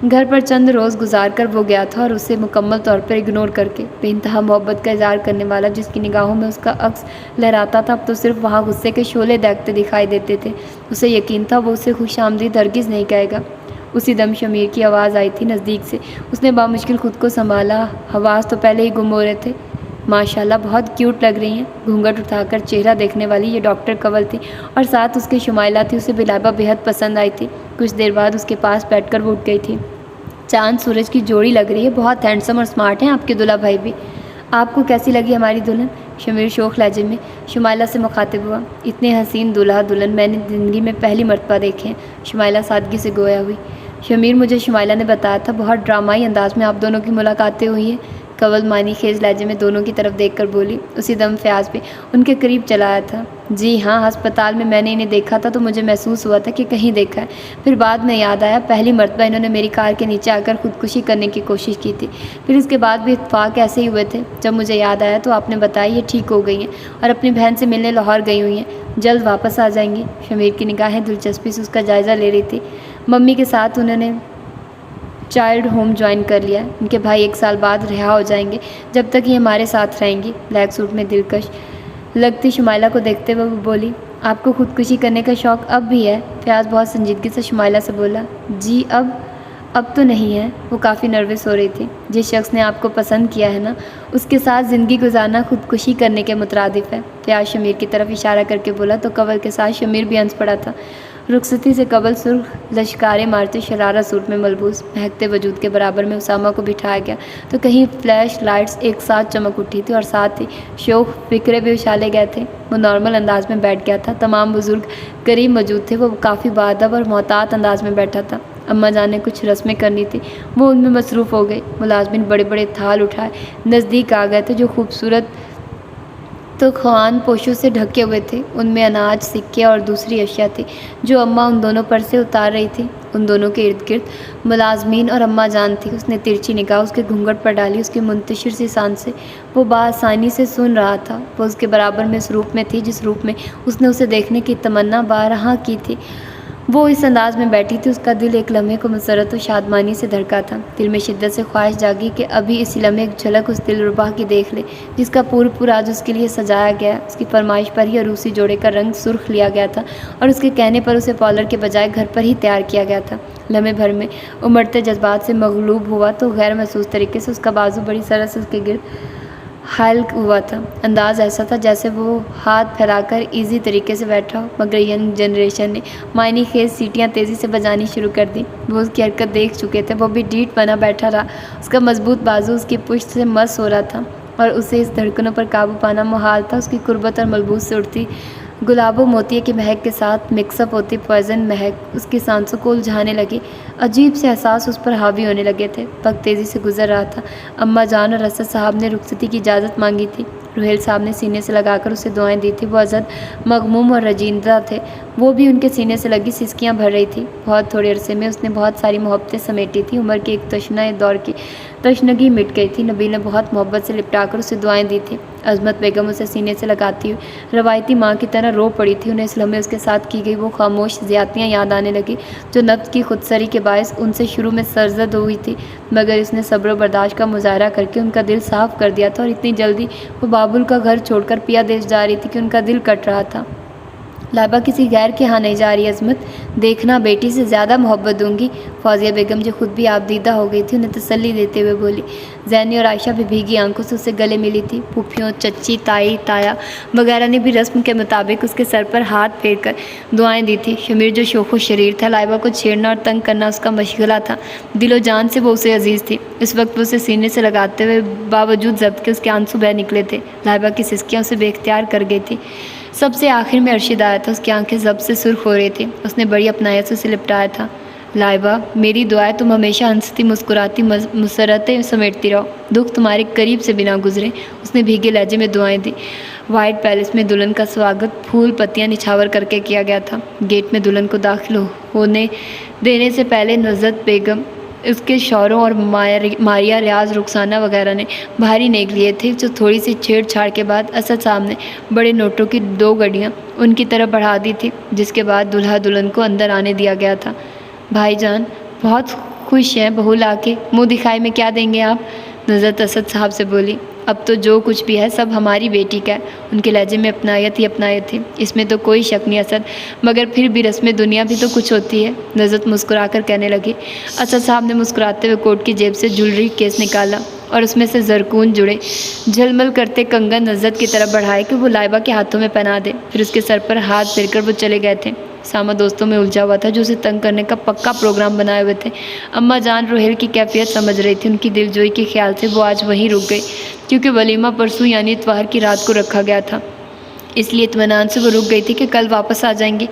گھر پر چند روز گزار کر وہ گیا تھا اور اسے مکمل طور پر اگنور کر کے بے انتہا محبت کا اظہار کرنے والا جس کی نگاہوں میں اس کا عکس لہراتا تھا، اب تو صرف وہاں غصے کے شعلے دہکتے دکھائی دیتے تھے۔ اسے یقین تھا وہ اسے خوش آمدید ہرگز نہیں کہے گا۔ اسی دم شمیر کی آواز آئی تھی نزدیک سے۔ اس نے بامشکل خود کو سنبھالا، حواس تو پہلے ہی گم ہو رہے تھے۔ ماشاءاللہ بہت کیوٹ لگ رہی ہیں۔ گھونگھٹ اٹھا کر چہرہ دیکھنے والی یہ ڈاکٹر کنول تھی اور ساتھ اس کے شمائلہ تھی۔ اسے بلائبہ بےحد پسند آئی تھی۔ کچھ دیر بعد اس کے پاس بیٹھ کر وہ اٹھ گئی تھی۔ چاند سورج کی جوڑی لگ رہی ہے، بہت ہینڈسم اور سمارٹ ہیں آپ کے دلہا بھائی بھی۔ آپ کو کیسی لگی ہماری دلہن؟ شمیر شوخ لہجے میں شمائلہ سے مخاطب ہوا۔ اتنے حسین دلہا دلہن میں نے زندگی میں پہلی مرتبہ دیکھے ہیں۔ شمائلہ سادگی سے گویا ہوئی۔ شمیر مجھے شمائلہ نے بتایا تھا بہت ڈرامائی انداز میں آپ دونوں کی ملاقاتیں ہوئی ہیں۔ کنول معنی خیز لہجے میں دونوں کی طرف دیکھ کر بولی۔ اسی دم فیاض بھی ان کے قریب چلا آیا تھا۔ جی ہاں، ہسپتال میں نے انہیں دیکھا تھا تو مجھے محسوس ہوا تھا کہ کہیں دیکھا ہے، پھر بعد میں یاد آیا پہلی مرتبہ انہوں نے میری کار کے نیچے آ کر خودکشی کرنے کی کوشش کی تھی۔ پھر اس کے بعد بھی اتفاق ایسے ہی ہوئے تھے۔ جب مجھے یاد آیا تو آپ نے بتایا یہ ٹھیک ہو گئی ہیں اور اپنی بہن سے ملنے لاہور گئی ہوئی ہیں، جلد واپس آ جائیں گی۔ شمیر کی نگاہیں دلچسپی سے اس کا جائزہ لے رہی تھی۔ ممی کے ساتھ انہوں نے چائلڈ ہوم جوائن کر لیا ہے، ان کے بھائی 1 سال بعد رہا ہو جائیں گے، جب تک یہ ہمارے ساتھ رہیں گی۔ بلیک سوٹ میں دلکش لگتی شمائلہ کو دیکھتے ہوئے وہ بولی، آپ کو خودکشی کرنے کا شوق اب بھی ہے؟ فیاض بہت سنجیدگی سے شمائلہ سے بولا، جی اب تو نہیں ہے۔ وہ کافی نروس ہو رہی تھی۔ جس شخص نے آپ کو پسند کیا ہے نا، اس کے ساتھ زندگی گزارنا خودکشی کرنے کے مترادف ہے۔ فیاض شمیر کی طرف اشارہ کر کے بولا تو کنول کے ساتھ شمیر بھی ہنس پڑا تھا۔ رخصتی سے قبل سرخ لشکاریں مارتے شرارہ سوٹ میں ملبوس مہکتے وجود کے برابر میں اسامہ کو بٹھایا گیا تو کہیں فلیش لائٹس ایک ساتھ چمک اٹھی تھی اور ساتھ ہی شوق فکرے بھی اچھالے گئے تھے۔ وہ نارمل انداز میں بیٹھ گیا تھا، تمام بزرگ قریب موجود تھے، وہ کافی باادب اور محتاط انداز میں بیٹھا تھا۔ اماں جان نے کچھ رسمیں کرنی تھی، وہ ان میں مصروف ہو گئی۔ ملازمین بڑے بڑے تھال اٹھائے نزدیک آ گئے تھے جو خوبصورت تو خوان پوشوں سے ڈھکے ہوئے تھے۔ ان میں اناج، سکے اور دوسری اشیاء تھی جو اماں ان دونوں پر سے اتار رہی تھی۔ ان دونوں کے ارد گرد ملازمین اور اماں جان تھی۔ اس نے ترچھی نگاہ اس کے گھونگھٹ پر ڈالی، اس کی منتشر سی سانسیں وہ بآسانی سے سن رہا تھا۔ وہ اس کے برابر میں اس روپ میں تھی جس روپ میں اس نے اسے دیکھنے کی تمنا بارہا کی تھی۔ وہ اس انداز میں بیٹھی تھی، اس کا دل ایک لمحے کو مسرت و شادمانی سے دھڑکا تھا۔ دل میں شدت سے خواہش جاگی کہ ابھی اسی لمحے ایک جھلک اس دلربا کی دیکھ لے جس کا پور آج اس کے لیے سجایا گیا۔ اس کی فرمائش پر ہی عروسی جوڑے کا رنگ سرخ لیا گیا تھا اور اس کے کہنے پر اسے پارلر کے بجائے گھر پر ہی تیار کیا گیا تھا۔ لمحے بھر میں امڑتے جذبات سے مغلوب ہوا تو غیر محسوس طریقے سے اس کا بازو بڑی سرس اس کے گرد حائل ہوا تھا۔ انداز ایسا تھا جیسے وہ ہاتھ پھیلا کر ایزی طریقے سے بیٹھا ہو، مگر ینگ جنریشن نے معنی خیز سیٹیاں تیزی سے بجانی شروع کر دیں۔ وہ اس کی حرکت دیکھ چکے تھے، وہ بھی ڈیٹ بنا بیٹھا رہا، اس کا مضبوط بازو اس کی پشت سے مس ہو رہا تھا اور اسے اس دھڑکنوں پر قابو پانا محال تھا۔ اس کی قربت اور ملبوس سے اٹھتی گلاب و موتیے کی مہک کے ساتھ مکس اپ ہوتی پوائزن مہک اس کی سانسوں کو الجھانے لگی۔ عجیب سے احساس اس پر حاوی ہونے لگے تھے۔ وقت تیزی سے گزر رہا تھا۔ اماں جان اور اسد صاحب نے رخصتی کی اجازت مانگی تھی۔ روہیل صاحب نے سینے سے لگا کر اسے دعائیں دی تھی۔ وہ ازحد مغموم اور رنجیدہ تھے، وہ بھی ان کے سینے سے لگی سسکیاں بھر رہی تھی۔ بہت تھوڑے عرصے میں اس نے بہت ساری محبتیں سمیٹی تھی۔ عمر کے ایک تشنہ دور کی تشنگی مٹ گئی تھی۔ نبیل نے بہت محبت سے لپٹا کر اسے دعائیں دی تھیں۔ عظمت بیگم اسے سینے سے لگاتی ہوئی روایتی ماں کی طرح رو پڑی تھی۔ انہیں اس لمحے اس کے ساتھ کی گئی وہ خاموش زیادتیاں یاد آنے لگی جو نفس کی خودسری کے باعث ان سے شروع میں سرزد ہوئی تھی، مگر اس نے صبر و برداشت کا مظاہرہ کر کے ان کا دل صاف کر دیا تھا۔ اور اتنی جلدی وہ بابل کا گھر چھوڑ کر پیا دیش جا رہی تھی کہ ان کا دل کٹ رہا تھا۔ لائبہ کسی غیر کے ہاں نہیں جا رہی عظمت، دیکھنا بیٹی سے زیادہ محبت دوں گی۔ فوزیہ بیگم جو خود بھی آبدیدہ ہو گئی تھی انہیں تسلی دیتے ہوئے بولی۔ زینی اور عائشہ بھی بھیگی آنکھوں سے اس سے گلے ملی تھی۔ پھوپھیوں، چچی، تائی، تایا وغیرہ نے بھی رسم کے مطابق اس کے سر پر ہاتھ پھیر کر دعائیں دی تھی۔ شمیر جو شوخ و شریر تھا، لائبہ کو چھیڑنا اور تنگ کرنا اس کا مشغلہ تھا۔ دل و جان سے وہ اسے عزیز تھی۔ اس وقت وہ اسے سینے سے لگاتے ہوئے باوجود ضبط کے اس کے آنسو بہہ نکلے تھے۔ لائبہ کی سسکیاں اسے بے اختیار کر گئی تھی۔ سب سے آخر میں ارشد آیا تھا، اس کی آنکھیں ضبط سے سرخ ہو رہی تھیں۔ اس نے بڑی اپنائیت سے اسے لپٹایا تھا۔ لائبہ، میری دعا ہے تم ہمیشہ ہنستی مسکراتی مسرتیں سمیٹتی رہو، دکھ تمہارے قریب سے بھی نہ گزرے۔ اس نے بھیگے لہجے میں دعائیں دی۔ وائٹ پیلس میں دلہن کا سواگت پھول پتیاں نچھاور کر کے کیا گیا تھا۔ گیٹ میں دلہن کو داخل ہونے دینے سے پہلے نزت بیگم، اس کے شوہروں اور ماریا ریاض، رخسانہ وغیرہ نے بھاری نیک لیے تھے جو تھوڑی سی چھیڑ چھاڑ کے بعد اسد صاحب نے بڑے نوٹوں کی 2 گڈیاں ان کی طرف بڑھا دی تھی، جس کے بعد دلہا دلہن کو اندر آنے دیا گیا تھا۔ بھائی جان بہت خوش ہیں بہو لا کے، منہ دکھائی میں کیا دیں گے آپ؟ نزت اسد صاحب سے بولی۔ اب تو جو کچھ بھی ہے سب ہماری بیٹی کا ہے۔ ان کے لہجے میں اپنائیت ہی اپنائیت تھی، اس میں تو کوئی شک نہیں اسد، مگر پھر بھی رسم دنیا بھی تو کچھ ہوتی ہے، نزت مسکرا کر کہنے لگی۔ اسد صاحب نے مسکراتے ہوئے کوٹ کی جیب سے جولری کیس نکالا اور اس میں سے زرکون جڑے جھلمل کرتے کنگن نزت کی طرف بڑھائے کہ وہ لائبہ کے ہاتھوں میں پہنا دے، پھر اس کے سر پر ہاتھ پھیر کر وہ چلے گئے تھے۔ سامہ دوستوں میں الجھا ہوا تھا جو اسے تنگ کرنے کا پکا پروگرام بنائے ہوئے تھے۔ اماں جان روہیل کی کیفیت سمجھ رہی تھی، ان کی دل جوئی کے خیال سے وہ آج وہیں رک گئی، کیونکہ ولیمہ پرسوں یعنی اتوار کی رات کو رکھا گیا تھا، اس لیے اطمینان سے وہ رک گئی تھی کہ کل واپس آ جائیں گی۔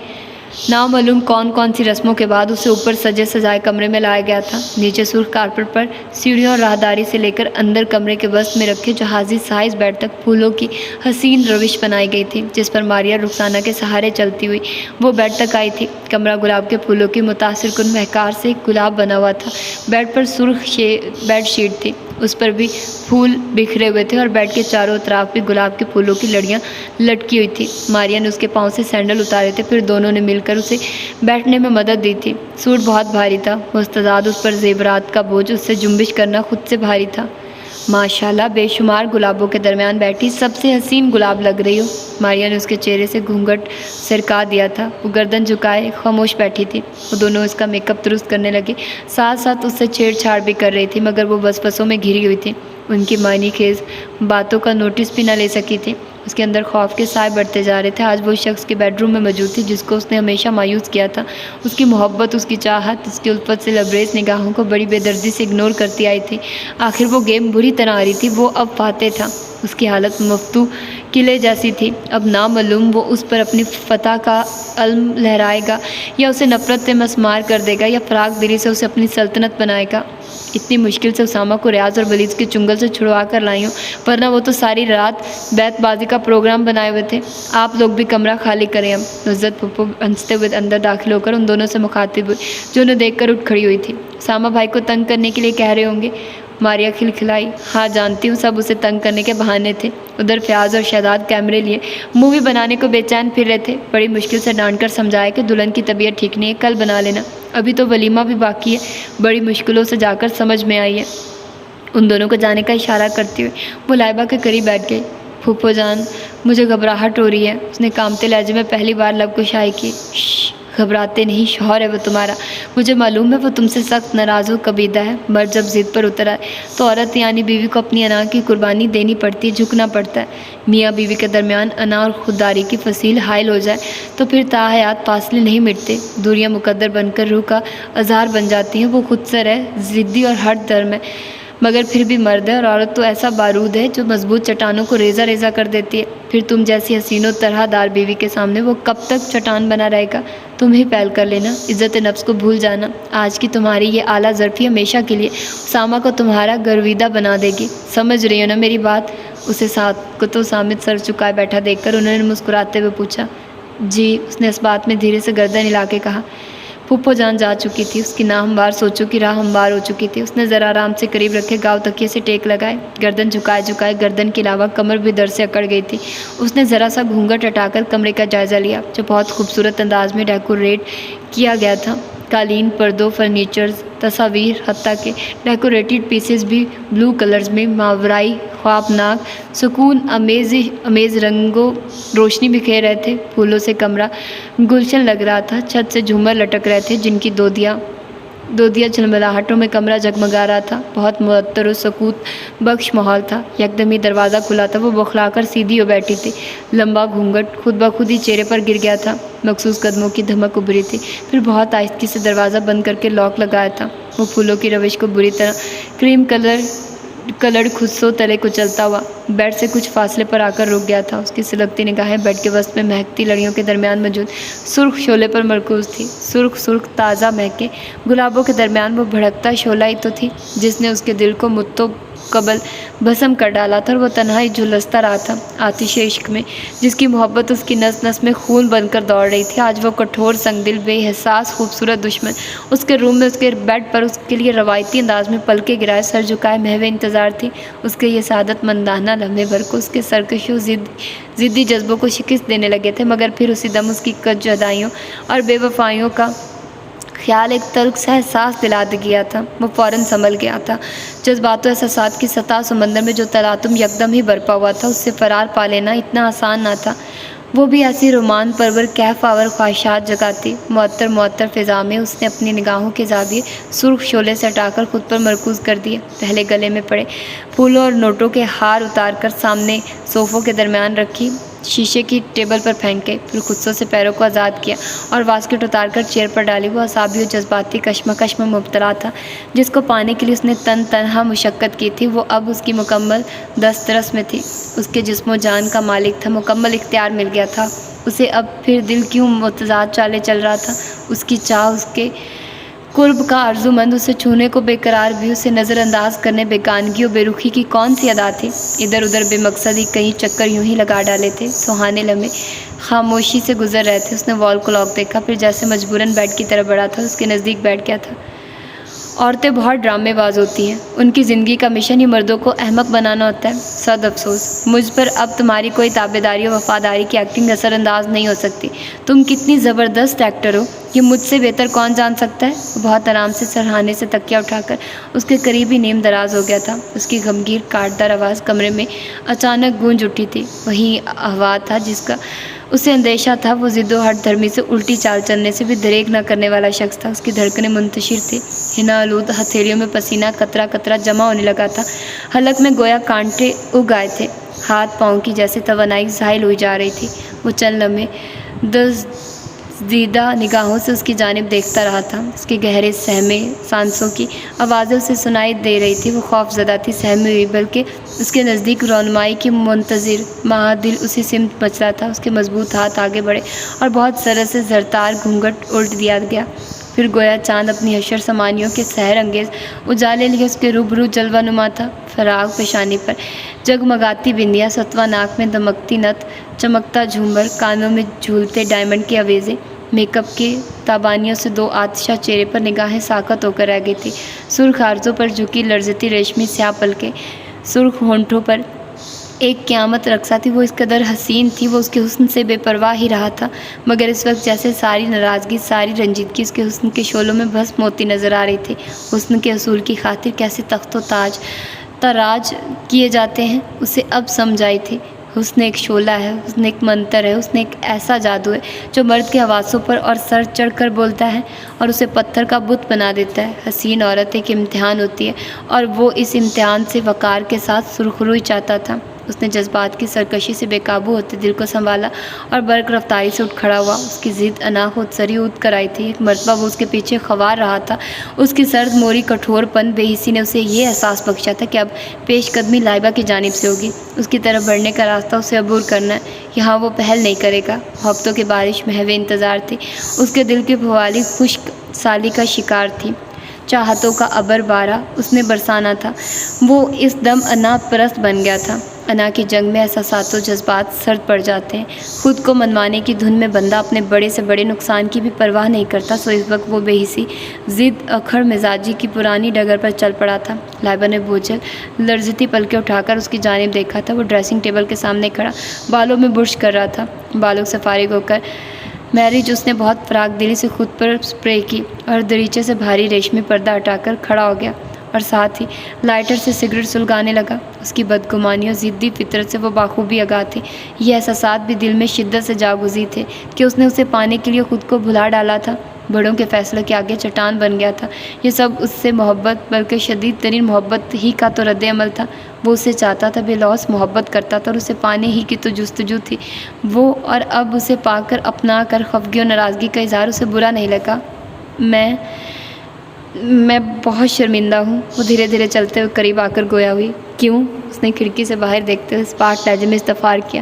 نامعلوم کون سی رسموں کے بعد اسے اوپر سجے سجائے کمرے میں لایا گیا تھا۔ نیچے سرخ کارپٹ پر سیڑھیوں اور راہداری سے لے کر اندر کمرے کے وسط میں رکھے جہازی سائز بیڈ تک پھولوں کی حسین روش بنائی گئی تھی، جس پر ماریا رخسانہ کے سہارے چلتی ہوئی وہ بیڈ تک آئی تھی۔ کمرہ گلاب کے پھولوں کی متاثر کن مہکار سے ایک گلاب بنا ہوا تھا۔ بیڈ پر سرخ بیڈ شیٹ تھی، اس پر بھی پھول بکھرے ہوئے تھے اور بیڈ کے چاروں اطراف بھی گلاب کے پھولوں کی لڑیاں لٹکی ہوئی تھی۔ ماریا نے اس کے پاؤں سے سینڈل اتارے تھے، پھر دونوں نے مل کر اسے بیٹھنے میں مدد دی تھی۔ سوٹ بہت بھاری تھا، مستعد اس پر زیورات کا بوجھ اس سے جنبش کرنا خود سے بھاری تھا۔ ماشاءاللہ، بے شمار گلابوں کے درمیان بیٹھی سب سے حسین گلاب لگ رہی ہو۔ ماریا نے اس کے چہرے سے گھونگھٹ سرکا دیا تھا، وہ گردن جھکائے خاموش بیٹھی تھی۔ وہ دونوں اس کا میک اپ درست کرنے لگے، ساتھ ساتھ اس سے چھیڑ چھاڑ بھی کر رہی تھی، مگر وہ وسوسوں میں گھری ہوئی تھی، ان کی معنی خیز باتوں کا نوٹس بھی نہ لے سکی تھی۔ اس کے اندر خوف کے سائے بڑھتے جا رہے تھے۔ آج وہ شخص کے بیڈ روم میں موجود تھی جس کو اس نے ہمیشہ مایوس کیا تھا۔ اس کی محبت، اس کی چاہت، اس کی الفت سے لبریز نگاہوں کو بڑی بے دردی سے اگنور کرتی آئی تھی۔ آخر وہ گیم بری طرح آ رہی تھی، وہ اب فاتح تھا۔ اس کی حالت مفتوح قلعے جیسی تھی۔ اب نامعلوم وہ اس پر اپنی فتح کا علم لہرائے گا یا اسے نفرت سے مسمار کر دے گا یا فراق دلی سے اسے اپنی سلطنت بنائے گا۔ اتنی مشکل سے اسامہ کو ریاض اور ولید کے چنگل سے چھڑوا کر لائی ہوں، ورنہ وہ تو ساری رات بیت بازی کا پروگرام بنائے ہوئے تھے۔ آپ لوگ بھی کمرہ خالی کریں اب۔ نصرت پھپھو ہنستے ہوئے اندر داخل ہو کر ان دونوں سے مخاطب ہوئی جو انہیں دیکھ کر اٹھ کھڑی ہوئی تھی۔ اسامہ بھائی کو تنگ کرنے کے لیے کہہ رہے ہوں گے، ماریا کھلکھلائی۔ ہاں جانتی ہوں، سب اسے تنگ کرنے کے بہانے تھے۔ ادھر فیاض اور شہزاد کیمرے لیے مووی بنانے کو بے چین پھر رہے تھے۔ بڑی مشکل سے ڈانٹ کر سمجھایا کہ دلہن کی طبیعت ٹھیک نہیں ہے، کل بنا لینا، ابھی تو ولیمہ بھی باقی ہے۔ بڑی مشکلوں سے جا کر سمجھ میں آئی ہے۔ ان دونوں کو جانے کا اشارہ کرتے ہوئے وہ لائبہ کے قریب بیٹھ گئی۔ پھوپھو جان، مجھے گھبراہٹ ہو رہی ہے، اس نے کانپتے لہجے میں پہلی بار لب کشائی کی۔ شش، گھبراتے نہیں، شوہر ہے وہ تمہارا، مجھے معلوم ہے وہ تم سے سخت ناراض و کبیدہ ہے۔ مرد جب ضد پر اتر آئے تو عورت یعنی بیوی کو اپنی انا کی قربانی دینی پڑتی ہے، جھکنا پڑتا ہے۔ میاں بیوی کے درمیان انا اور خودداری کی فصیل حائل ہو جائے تو پھر تا حیات فاصلے نہیں مٹتے، دوریاں مقدر بن کر روح کا اظہار بن جاتی ہیں۔ وہ خود سر ہے، ضدی اور ہٹ درم ہے، مگر پھر بھی مرد ہے، اور عورت تو ایسا بارود ہے جو مضبوط چٹانوں کو ریزہ ریزہ کر دیتی ہے۔ پھر تم جیسی حسین و طرح دار بیوی کے سامنے وہ کب تک چٹان بنا رہے گا؟ تم ہی پہل کر لینا، عزت نفس کو بھول جانا۔ آج کی تمہاری یہ اعلیٰ ظرفی ہمیشہ کے لیے اسامہ کو تمہارا گرویدہ بنا دے گی، سمجھ رہی ہو نا میری بات؟ اسے ساتھ کو تو سامت سر چکائے بیٹھا دیکھ کر انہوں نے مسکراتے ہوئے پوچھا۔ جی، اس نے اس بات میں دھیرے سے گردن ہلا کے کہا۔ پھوپھو جان جا چکی تھی، اس کی ناہموار سوچوں کی راہ ہموار ہو چکی تھی۔ اس نے ذرا آرام سے قریب رکھے گاؤ تکیے سے ٹیک لگائے، گردن جھکائے گردن کے علاوہ کمر بھی درد سے اکڑ گئی تھی۔ اس نے ذرا سا گھونگھٹ ہٹا کر کمرے کا جائزہ لیا جو بہت خوبصورت انداز میں ڈیکوریٹ کیا گیا تھا۔ قالین، پردوں، فرنیچرز، تصاویر، حتیٰ کہ ڈیکوریٹڈ پیسز بھی بلو کلرز میں ماورائی خوابناک سکون امیز رنگوں روشنی بکھیر رہے تھے۔ پھولوں سے کمرہ گلشن لگ رہا تھا، چھت سے جھومر لٹک رہے تھے جن کی دودیا جھلملاہٹوں میں کمرہ جگمگا رہا تھا۔ بہت معطر و سکوت بخش ماحول تھا۔ یکدم ہی دروازہ کھلا تھا، وہ بوکھلا کر سیدھی ہو بیٹھی تھی۔ لمبا گھونگھٹ خود بخود ہی چہرے پر گر گیا تھا، مخصوص قدموں کی دھمک ابھری تھی، پھر بہت آہستگی سے دروازہ بند کر کے لاک لگایا تھا۔ وہ پھولوں کی روش کو بری طرح کریم کلرڈ خودسو تلے کچلتا ہوا بیڈ سے کچھ فاصلے پر آ کر رک گیا تھا۔ اس کی سلگتی نگاہیں بیڈ کے وسط میں مہکتی لڑیوں کے درمیان موجود سرخ شعلے پر مرکوز تھی۔ سرخ تازہ مہکے گلابوں کے درمیان وہ بھڑکتا شعلہ ہی تو تھی جس نے اس کے دل کو مدتوں قبل بھسم کر ڈالا تھا، اور وہ تنہا ہی جھلستا رہا تھا آتش عشق میں، جس کی محبت اس کی نس نس میں خون بن کر دوڑ رہی تھی۔ آج وہ کٹھور، سنگ دل، بے احساس خوبصورت دشمن اس کے روم میں اس کے بیڈ پر اس کے لیے روایتی انداز میں پلکیں گرائے سر جھکائے محو انتظار تھی۔ اس کے یہ سعادت مندانہ لمحے بھر کو اس کے سرکش و ضدی جذبوں کو شکست دینے لگے تھے، مگر پھر اسی دم اس کی کج جدائیوں اور بے وفائیوں کا خیال ایک تلخ سا احساس دلا گیا تھا۔ وہ فوراً سنبھل گیا تھا۔ جذبات و احساسات کی سطح سمندر میں جو تلاطم یکدم ہی برپا ہوا تھا، اس سے فرار پا لینا اتنا آسان نہ تھا۔ وہ بھی ایسی رومان پرور کہف آور خواہشات جگاتی۔ معطر فضا میں اس نے اپنی نگاہوں کے زاویے سرخ شعلے سے ہٹا کر خود پر مرکوز کر دیے۔ پہلے گلے میں پڑے پھولوں اور نوٹوں کے ہار اتار کر سامنے صوفوں کے درمیان رکھی شیشے کی ٹیبل پر پھینکے، پھر خودسوں سے پیروں کو آزاد کیا اور واسکٹ اتار کر چیئر پر ڈالی۔ وہ اعصابی و جذباتی کشمکش میں مبتلا تھا جس کو پانے کے لیے اس نے تنہا مشقت کی تھی، وہ اب اس کی مکمل دسترس میں تھی۔ اس کے جسم و جان کا مالک تھا، مکمل اختیار مل گیا تھا اسے۔ اب پھر دل کیوں متضاد چالیں چل رہا تھا؟ اس کی چاہ، اس کے قرب کا آرزومند، اسے چھونے کو بے قرار بھی، اسے نظر انداز کرنے بیگانگی و بے رخی کی کون سی ادا تھی؟ ادھر ادھر بے مقصد ہی کئی چکر یوں ہی لگا ڈالے تھے۔ سہانے لمحے خاموشی سے گزر رہے تھے۔ اس نے وال کلاک دیکھا، پھر جیسے مجبوراً بیڈ کی طرف بڑھا تھا، اس کے نزدیک بیٹھ گیا تھا۔ عورتیں بہت ڈرامے باز ہوتی ہیں، ان کی زندگی کا مشن ہی مردوں کو احمق بنانا ہوتا ہے۔ صد افسوس، مجھ پر اب تمہاری کوئی تابعداری و وفاداری کی ایکٹنگ اثر انداز نہیں ہو سکتی۔ تم کتنی زبردست ایکٹر ہو، یہ مجھ سے بہتر کون جان سکتا ہے؟ وہ بہت آرام سے سرہانے سے تکیہ اٹھا کر اس کے قریب ہی نیم دراز ہو گیا تھا۔ اس کی غمگین کاٹدار آواز کمرے میں اچانک گونج اٹھی تھی۔ وہی ہوا تھا جس کا اسے اندیشہ تھا۔ وہ ضد و ہٹ دھرمی سے الٹی چال چلنے سے بھی دریغ نہ کرنے والا شخص تھا۔ اس کی دھڑکنیں منتشر تھیں، حنا آلود ہتھیلیوں میں پسینہ قطرہ قطرہ جمع ہونے لگا تھا۔ حلق میں گویا کانٹے اگ آئے تھے، ہاتھ پاؤں کی جیسے توانائی زائل ہوئی جا رہی تھی۔ وہ چند لمحے دزدیدہ نگاہوں سے اس کی جانب دیکھتا رہا تھا۔ اس کے گہرے سہمے سانسوں کی آوازیں اسے سنائی دے رہی تھی۔ وہ خوف زدہ تھی، سہمی ہوئی، بلکہ اس کے نزدیک رونمائی کی منتظر، مہا دل اسی سمت مچلا تھا۔ اس کے مضبوط ہاتھ آگے بڑھے اور بہت سرت سے زرتار گھونگھٹ الٹ دیا گیا۔ پھر گویا چاند اپنی حشر سمانیوں کے سحر انگیز اجالے لیے اس کے روبرو جلوہ نما تھا۔ فراغ پیشانی پر جگمگاتی بندیاں، ستواں ناک میں دمکتی نتھ، چمکتا جھومر، کانوں میں جھولتے ڈائمنڈ کے آویزے، میک اپ کے تابانیوں سے دو آتشہ چہرے پر نگاہیں ساکت ہو کر رہ گئی تھی۔ سرخ آرزوں پر جھکی لرزتی ریشمی سیاہ پلکیں، سرخ ہونٹوں پر ایک قیامت رقصہ تھی۔ وہ اس قدر حسین تھی، وہ اس کے حسن سے بے پرواہ ہی رہا تھا، مگر اس وقت جیسے ساری ناراضگی، ساری رنجیدگی اس کے حسن کے شعلوں میں بھسم ہوتی نظر آ رہی تھی۔ حسن کے اصول کی خاطر کیسے تخت و تاج تاراج کیے جاتے ہیں، اسے اب سمجھ آئی تھی۔ حسن ایک شعلہ ہے، حسن ایک منتر ہے، حسن ایک ایسا جادو ہے جو مرد کے حواسوں پر اور سر چڑھ کر بولتا ہے اور اسے پتھر کا بت بنا دیتا ہے۔ حسین عورت ایک امتحان ہوتی ہے اور وہ اس امتحان سے وقار کے ساتھ سرخروئی چاہتا تھا۔ اس نے جذبات کی سرکشی سے بے قابو ہوتے دل کو سنبھالا اور برق رفتاری سے اٹھ کھڑا ہوا۔ اس کی ضد انا خود سری اٹھ کر آئی تھی۔ ایک مرتبہ وہ اس کے پیچھے خوار رہا تھا۔ اس کی سرد موری کٹھور پن بے حسی نے اسے یہ احساس بخشا تھا کہ اب پیش قدمی لائبہ کی جانب سے ہوگی۔ اس کی طرف بڑھنے کا راستہ اسے عبور کرنا ہے، یہاں وہ پہل نہیں کرے گا۔ محبتوں کی بارش محو انتظار تھی، اس کے دل کی پھوالی خشک سالی کا شکار تھی۔ چاہتوں کا ابر بارہ اس نے برسانا تھا۔ وہ اس دم انا پرست بن گیا تھا۔ انا کی جنگ میں احساسات و جذبات سرد پڑ جاتے ہیں۔ خود کو منوانے کی دھن میں بندہ اپنے بڑے سے بڑے نقصان کی بھی پرواہ نہیں کرتا، سو اس وقت وہ بے حسی، ضد، اکھڑ مزاجی کی پرانی ڈگر پر چل پڑا تھا۔ لائبہ نے بوجھل لرزتی پلکیں اٹھا کر اس کی جانب دیکھا تھا۔ وہ ڈریسنگ ٹیبل کے سامنے کھڑا بالوں میں برش کر رہا تھا۔ بالوں سے فارغ ہو کر میرج اس نے بہت فراق دلی سے خود پر سپرے کی اور دریچے سے بھاری ریشمی پردہ ہٹا کر کھڑا ہو گیا اور ساتھ ہی لائٹر سے سگریٹ سلگانے لگا۔ اس کی بدگمانی اور ضدی فطرت سے وہ بخوبی آگاہ تھی۔ یہ احساسات بھی دل میں شدت سے جاگزی تھے کہ اس نے اسے پانے کے لیے خود کو بھلا ڈالا تھا، بڑوں کے فیصلوں کے آگے چٹان بن گیا تھا۔ یہ سب اس سے محبت، بلکہ شدید ترین محبت ہی کا تو رد عمل تھا۔ وہ اسے چاہتا تھا، بے لوث محبت کرتا تھا اور اسے پانے ہی کی تو جستجو تھی وہ، اور اب اسے پا کر اپنا کر خفگی اور ناراضگی کا اظہار اسے برا نہیں لگا۔ میں بہت شرمندہ ہوں۔ وہ دھیرے دھیرے چلتے ہوئے قریب آ کر گویا ہوئی۔ کیوں؟ اس نے کھڑکی سے باہر دیکھتے ہوئے اسپاٹ لہجے میں استفسار کیا۔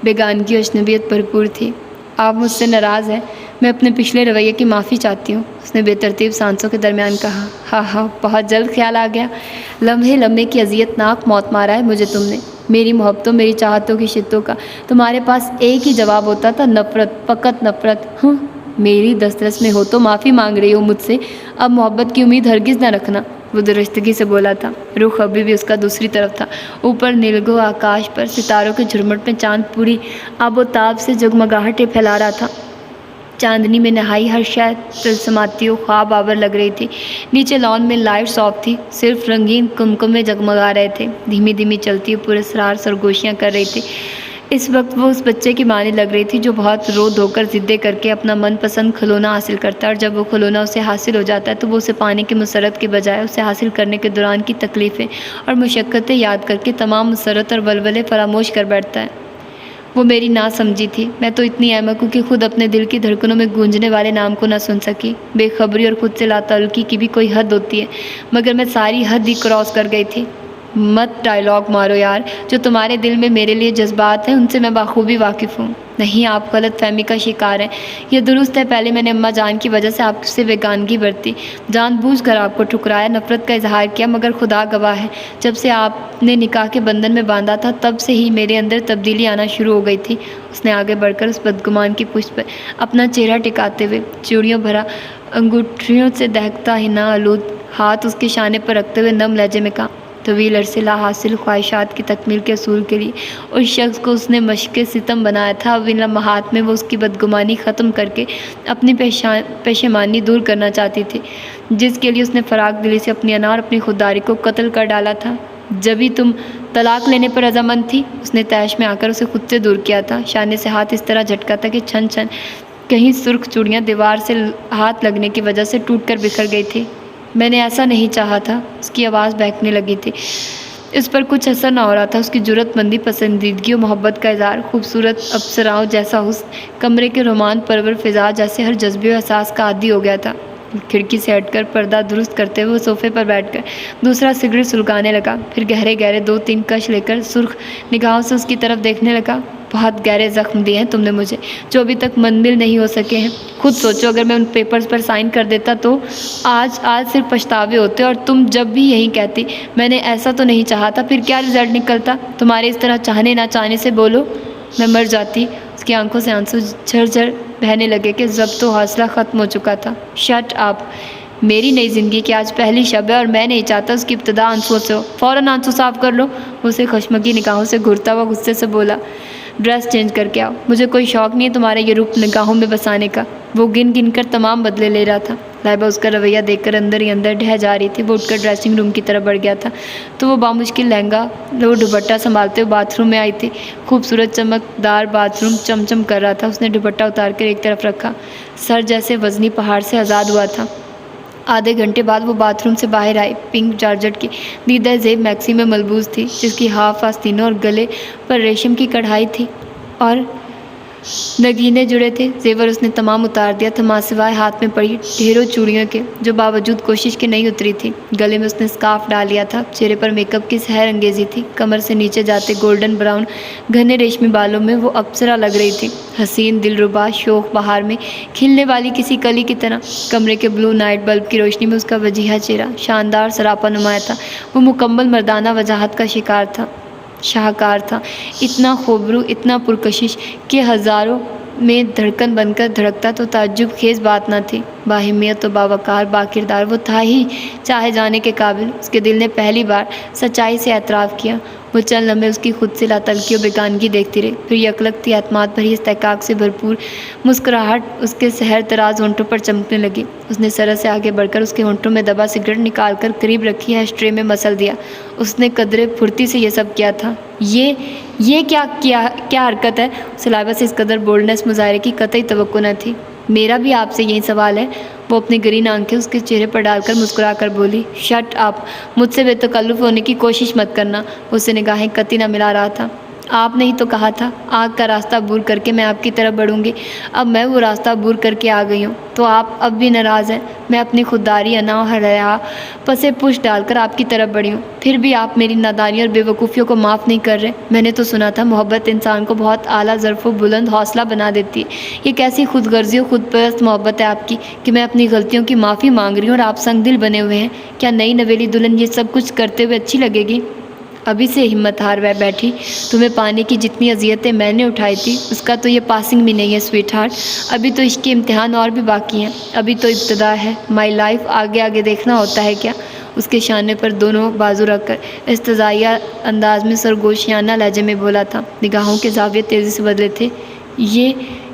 بیگانگی اور اجنبیت بھرپور تھی۔ آپ مجھ سے ناراض ہیں؟ میں اپنے پچھلے رویے کی معافی چاہتی ہوں، اس نے بے ترتیب سانسوں کے درمیان کہا۔ ہاں بہت جلد خیال آ گیا۔ لمحے کی اذیت ناک موت مارا ہے مجھے تم نے، میری محبتوں، میری چاہتوں کی شدتوں کا۔ تمہارے پاس ایک ہی جواب ہوتا تھا، نفرت، فقط نفرت۔ میری دسترس میں ہو تو معافی مانگ رہی ہو مجھ سے، اب محبت کی امید ہرگز نہ رکھنا، وہ درستگی سے بولا تھا۔ رخ ابھی بھی اس کا دوسری طرف تھا۔ اوپر نیلگو آکاش پر ستاروں کے جھرمٹ میں چاند پوری آب و تاب سے جگمگاہٹیں پھیلا رہا تھا۔ چاندنی میں نہائی ہر شے طلسماتی و خواب آور لگ رہی تھی۔ نیچے لان میں لائٹس آف تھی، صرف رنگین کمکمے جگمگا رہے تھے، دھیمی دھیمی چلتی ہوئی پراسرار سرگوشیاں کر رہی تھی۔ اس وقت وہ اس بچے کی ماں لگ رہی تھی جو بہت رو دھو کر ضدیں کر کے اپنا من پسند کھلونا حاصل کرتا ہے، اور جب وہ کھلونا اسے حاصل ہو جاتا ہے تو وہ اسے پانے کی مسرت کے بجائے اسے حاصل کرنے کے دوران کی تکلیفیں اور مشقتیں یاد کر کے تمام مسرت اور ولولے فراموش کر بیٹھتا ہے۔ وہ میری نہ سمجھی تھی، میں تو اتنی احمق ہوں کہ خود اپنے دل کی دھڑکنوں میں گونجنے والے نام کو نہ سن سکی۔ بے خبری اور خود سے لاتعلقی کی بھی کوئی حد ہوتی ہے، مگر میں ساری حد ہی کراس کر گئی تھی۔ مت ڈائیلاگ مارو یار، جو تمہارے دل میں میرے لیے جذبات ہیں ان سے میں بخوبی واقف ہوں۔ نہیں، آپ غلط فہمی کا شکار ہیں۔ یہ درست ہے، پہلے میں نے اماں جان کی وجہ سے آپ سے بیگانگی برتی، جان بوجھ کر آپ کو ٹھکرایا، نفرت کا اظہار کیا، مگر خدا گواہ ہے جب سے آپ نے نکاح کے بندھن میں باندھا تھا تب سے ہی میرے اندر تبدیلی آنا شروع ہو گئی تھی۔ اس نے آگے بڑھ کر اس بدگمان کی پشت پر اپنا چہرہ ٹکاتے ہوئے چوڑیوں بھرا انگوٹھیوں سے دہکتا حنا آلود ہاتھ اس کے شانے پر رکھتے ہوئے نم لہجے میں کہا، طویل عرصے لا حاصل خواہشات کی تکمیل کے اصول کے لیے اس شخص کو اس نے مشق ستم بنایا تھا، اب ان لمحات میں وہ اس کی بدگمانی ختم کر کے اپنی پشیمانی دور کرنا چاہتی تھی، جس کے لیے اس نے فراق دلی سے اپنی انا اور اپنی خودداری کو قتل کر ڈالا تھا۔ جبھی تم طلاق لینے پر رضامند تھی، اس نے تیش میں آ کر اسے خود سے دور کیا تھا۔ شانے سے ہاتھ اس طرح جھٹکا تھا کہ چھن چھن کہیں سرخ چوڑیاں دیوار سے ہاتھ لگنے کی وجہ سے ٹوٹ کر بکھر گئی تھی۔ میں نے ایسا نہیں چاہا تھا، اس کی آواز بہکنے لگی تھی۔ اس پر کچھ اثر نہ ہو رہا تھا۔ اس کی جرأت مندی، پسندیدگی و محبت کا اظہار، خوبصورت اپسراؤں جیسا حسن، کمرے کے رومان پرور فضا جیسے ہر جذبے و احساس کا عادی ہو گیا تھا۔ کھڑکی سے ہٹ کر پردہ درست کرتے ہوئے وہ صوفے پر بیٹھ کر دوسرا سگریٹ سلگانے لگا، پھر گہرے گہرے 2-3 کش لے کر سرخ نگاہوں سے اس کی طرف دیکھنے لگا۔ بہت گہرے زخم دیے ہیں تم نے مجھے، جو ابھی تک منزل نہیں ہو سکے ہیں۔ خود سوچو، اگر میں ان پیپرز پر سائن کر دیتا تو آج صرف پچھتاوے ہوتے، اور تم جب بھی یہی کہتی میں نے ایسا تو نہیں چاہا تھا، پھر کیا رزلٹ نکلتا؟ تمہارے اس طرح چاہنے نہ چاہنے سے بولو، میں مر جاتی۔ اس کی آنکھوں سے آنسو جھرجھر بہنے لگے کہ ضبط و حوصلہ ختم ہو چکا تھا۔ شٹ اپ، میری نئی زندگی کی آج پہلی شب ہے اور میں نہیں چاہتا اس کی ابتدا آنسوؤں سے ہو۔ فوراً آنسو صاف کر لو۔ وہ اسے خشمگی نگاہوں سے گھورتا ہوا غصے سے بولا، ڈریس چینج کر کے آؤ، مجھے کوئی شوق نہیں ہے تمہارے یہ روپ نگاہوں میں بسانے کا۔ وہ گن گن کر تمام بدلے لے رہا تھا۔ لائبہ اس کا رویہ دیکھ کر اندر ہی اندر ڈھہ جا رہی تھی۔ وہ اٹھ کر ڈریسنگ روم کی طرف بڑھ گیا تھا تو وہ بامشکل لہنگا وہ دوپٹہ سنبھالتے ہوئے باتھ روم میں آئی تھی۔ خوبصورت چمکدار باتھ روم چمچم کر رہا تھا۔ اس نے دوپٹہ اتار کر ایک طرف رکھا، سر جیسے وزنی پہاڑ سے آزاد ہوا تھا۔ آدھے گھنٹے بعد وہ باتھ روم سے باہر آئی۔ پنک جارجٹ کی دیدہ زیب میکسی میں ملبوس تھی، جس کی ہاف آستینوں اور گلے پر ریشم کی کڑھائی تھی اور نگینے جڑے تھے۔ زیور اس نے تمام اتار دیا تھا سوائے ہاتھ میں پڑی ڈھیروں چوڑیوں کے، جو باوجود کوشش کے نہیں اتری تھی۔ گلے میں اس نے اسکارف ڈال لیا تھا۔ چہرے پر میک اپ کی سحر انگیزی تھی۔ کمر سے نیچے جاتے گولڈن براؤن گھنے ریشمی بالوں میں وہ اپسرا لگ رہی تھی، حسین، دلربا، شوخ بہار میں کھلنے والی کسی کلی کی طرح۔ کمرے کے بلو نائٹ بلب کی روشنی میں اس کا وجیحہ چہرہ شاندار سراپا نمایاں تھا۔ وہ مکمل مردانہ وجاہت کا شاہکار تھا، اتنا خوبرو، اتنا پرکشش کہ ہزاروں میں دھڑکن بن کر دھڑکتا تو تعجب خیز بات نہ تھی۔ باہمیت و باوقار، باکردار، وہ تھا ہی چاہے جانے کے قابل۔ اس کے دل نے پہلی بار سچائی سے اعتراف کیا۔ وہ چند لمحے اس کی خود سے لاتلکی و بیگانگی دیکھتی رہی، پھر یکلگتی اعتماد بھری استحقاق سے بھرپور مسکراہٹ اس کے سحر تراز ہونٹوں پر چمکنے لگی۔ اس نے سرت سے آگے بڑھ کر اس کے ہونٹوں میں دبا سگریٹ نکال کر قریب رکھی ایش ٹرے میں مسل دیا۔ اس نے قدرے پھرتی سے یہ سب کیا تھا۔ یہ کیا حرکت ہے؟ اسے لائبہ سے اس قدر بولڈنس مظاہرے کی قطعی توقع نہ تھی۔ میرا بھی آپ سے یہی سوال ہے، وہ اپنی گرین آنکھیں اس کے چہرے پر ڈال کر مسکرا کر بولی۔ شٹ اپ، مجھ سے بے تکلف ہونے کی کوشش مت کرنا۔ اسے نگاہیں قطعی نہ ملا رہا تھا۔ آپ نے ہی تو کہا تھا آنکھ کا راستہ عبور کر کے میں آپ کی طرف بڑھوں گی۔ اب میں وہ راستہ عبور کر کے آ گئی ہوں تو آپ اب بھی ناراض ہیں؟ میں اپنی خودداری، انا و حیا پسے پش ڈال کر آپ کی طرف بڑھی ہوں، پھر بھی آپ میری نادانی اور بے وقوفیوں کو معاف نہیں کر رہے۔ میں نے تو سنا تھا محبت انسان کو بہت اعلیٰ ظرف و بلند حوصلہ بنا دیتی ہے۔ یہ کیسی خود غرضی و خود پرست محبت ہے آپ کی کہ میں اپنی غلطیوں کی معافی مانگ رہی ہوں اور آپ سنگ دل بنے ہوئے ہیں؟ کیا نئی نویلی دلہن یہ سب کچھ کرتے ہوئے اچھی لگے گی؟ ابھی سے ہمت ہار بیٹھی، تمہیں پانے کی جتنی اذیتیں میں نے اٹھائی تھی اس کا تو یہ پاسنگ بھی نہیں ہے سویٹ ہارٹ۔ ابھی تو عشق کے امتحان اور بھی باقی ہیں، ابھی تو ابتدا ہے۔ مائی لائف آگے دیکھنا ہوتا ہے کیا؟ اس کے شانے پر دونوں بازو رکھ کر استزائیہ انداز میں سرگوشیانہ لہجے میں بولا تھا۔ نگاہوں کے زاویے تیزی سے بدلے تھے۔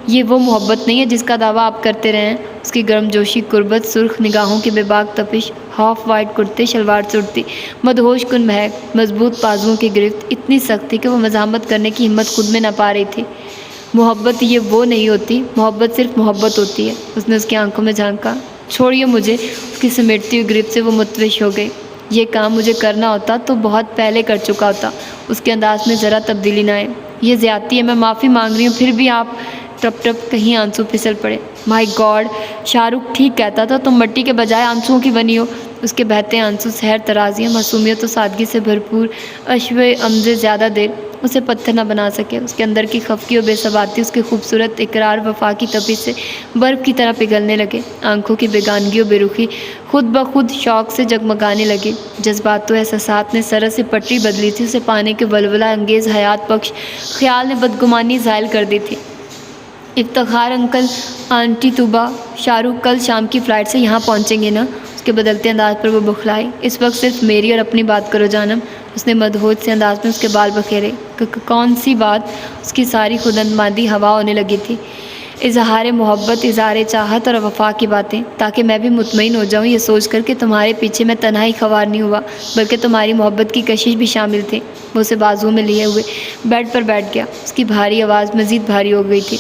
یہ وہ محبت نہیں ہے جس کا دعویٰ آپ کرتے رہے ہیں۔ اس کی گرم جوشی، قربت، سرخ نگاہوں کی بے باک تپش، ہاف وائٹ کرتے شلوار سے اٹھتی مدہوش کن مہک، مضبوط بازوؤں کی گرفت اتنی سخت تھی کہ وہ مزاحمت کرنے کی ہمت خود میں نہ پا رہی تھی۔ محبت یہ وہ نہیں ہوتی، محبت صرف محبت ہوتی ہے۔ اس نے اس کی آنکھوں میں جھانکا۔ چھوڑیے مجھے، اس کی سمیٹتی ہوئی گرفت سے وہ متوش ہو گئی۔ یہ کام مجھے کرنا ہوتا تو بہت پہلے کر چکا ہوتا۔ اس کے انداز میں ذرا تبدیلی نہ آئی۔ یہ زیادتی ہے، میں معافی مانگ رہی ہوں، پھر بھی آپ ٹپ ٹپ کہیں آنسو پھسل پڑے۔ مائی گاڈ، شاہ رخ ٹھیک کہتا تھا، تم مٹی کے بجائے آنسوؤں کی بنی ہو۔ اس کے بہتے آنسو سحر ترازیاں، معصومیت و سادگی سے بھرپور اشوے امزے زیادہ دیر اسے پتھر نہ بنا سکے۔ اس کے اندر کی خفگی و بے ثباتی اس کے خوبصورت اقرار وفا کی تپش سے برف کی طرح پگھلنے لگے۔ آنکھوں کی بیگانگی و بے رخی خود بخود شوق سے جگمگانے لگے۔ جذبات و احساسات نے سرت سے پٹری بدلی تھی، اسے پانے کے ولولہ انگیز حیات بخش خیال نے بدگمانی زائل کر دی تھی۔ افتخار انکل، آنٹی طوبہ، شاہ رخ کل شام کی فلائٹ سے یہاں پہنچیں گے نا؟ اس کے بدلتے انداز پر وہ بخلائی۔ اس وقت صرف میری اور اپنی بات کرو جانم۔ اس نے مدہوش سے انداز میں اس کے بال بکھیرے۔ کون سی بات؟ اس کی ساری خود اعتمادی ہوا ہونے لگی تھی۔ اظہار محبت، اظہار چاہت اور وفا کی باتیں، تاکہ میں بھی مطمئن ہو جاؤں یہ سوچ کر کہ تمہارے پیچھے میں تنہائی خوار نہیں ہوا بلکہ تمہاری محبت کی کشش بھی شامل تھی۔ وہ اسے بازو میں لیے ہوئے بیڈ پر بیٹھ گیا۔ اس کی بھاری آواز مزید بھاری ہو گئی تھی۔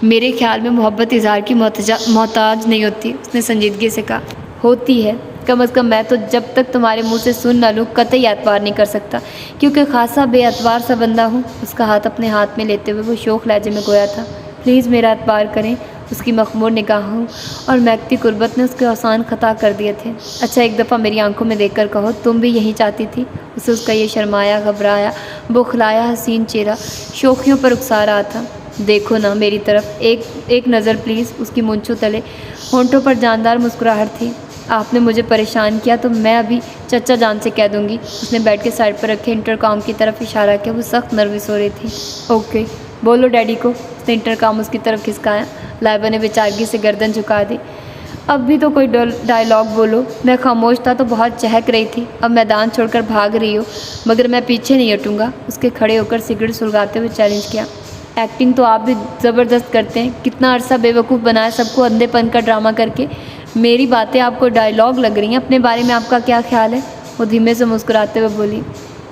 میرے خیال میں محبت اظہار کی محتاج نہیں ہوتی، اس نے سنجیدگی سے کہا۔ ہوتی ہے، کم از کم میں تو جب تک تمہارے منہ سے سن نہ لوں قطعی اعتبار نہیں کر سکتا، کیونکہ خاصا بے اعتبار سا بندہ ہوں۔ اس کا ہاتھ اپنے ہاتھ میں لیتے ہوئے وہ شوخ لہجے میں گویا تھا۔ پلیز میرا اعتبار کریں۔ اس کی مخمور نگاہوں اور مہکتی قربت نے اس کے احسان خطا کر دیے تھے۔ اچھا ایک دفعہ میری آنکھوں میں دیکھ کر کہو، تم بھی یہی چاہتی تھی؟ اسے اس کا یہ شرمایا، گھبرایا، بخلایا حسین چہرہ شوخیوں پر اکسا رہا تھا۔ دیکھو نا میری طرف، ایک نظر پلیز۔ اس کی مونچھوں تلے ہونٹوں پر جاندار مسکراہٹ تھی۔ آپ نے مجھے پریشان کیا تو میں ابھی چچا جان سے کہہ دوں گی۔ اس نے بیڈ کے سائڈ پر رکھے انٹرکام کی طرف اشارہ کیا۔ وہ سخت نروس ہو رہی تھی۔ اوکے بولو ڈیڈی کو۔ اس نے انٹرکام اس کی طرف کھسکایا۔ لائبہ نے بیچارگی سے گردن جھکا دی۔ اب بھی تو کوئی ڈائلاگ بولو۔ میں خاموش تھا تو بہت چہک رہی تھی، اب میدان چھوڑ کر بھاگ رہی ہو، مگر میں پیچھے نہیں ہٹوں گا۔ اس کے کھڑے ہو کر سگریٹ سلگاتے ہوئے چیلنج کیا۔ ایکٹنگ تو آپ بھی زبردست کرتے ہیں، کتنا عرصہ بے وقوف بنایا سب کو اندھے پن کا ڈرامہ کر کے۔ میری باتیں آپ کو ڈائلاگ لگ رہی ہیں، اپنے بارے میں آپ کا کیا خیال ہے؟ وہ دھیمے سے مسکراتے ہوئے بولی۔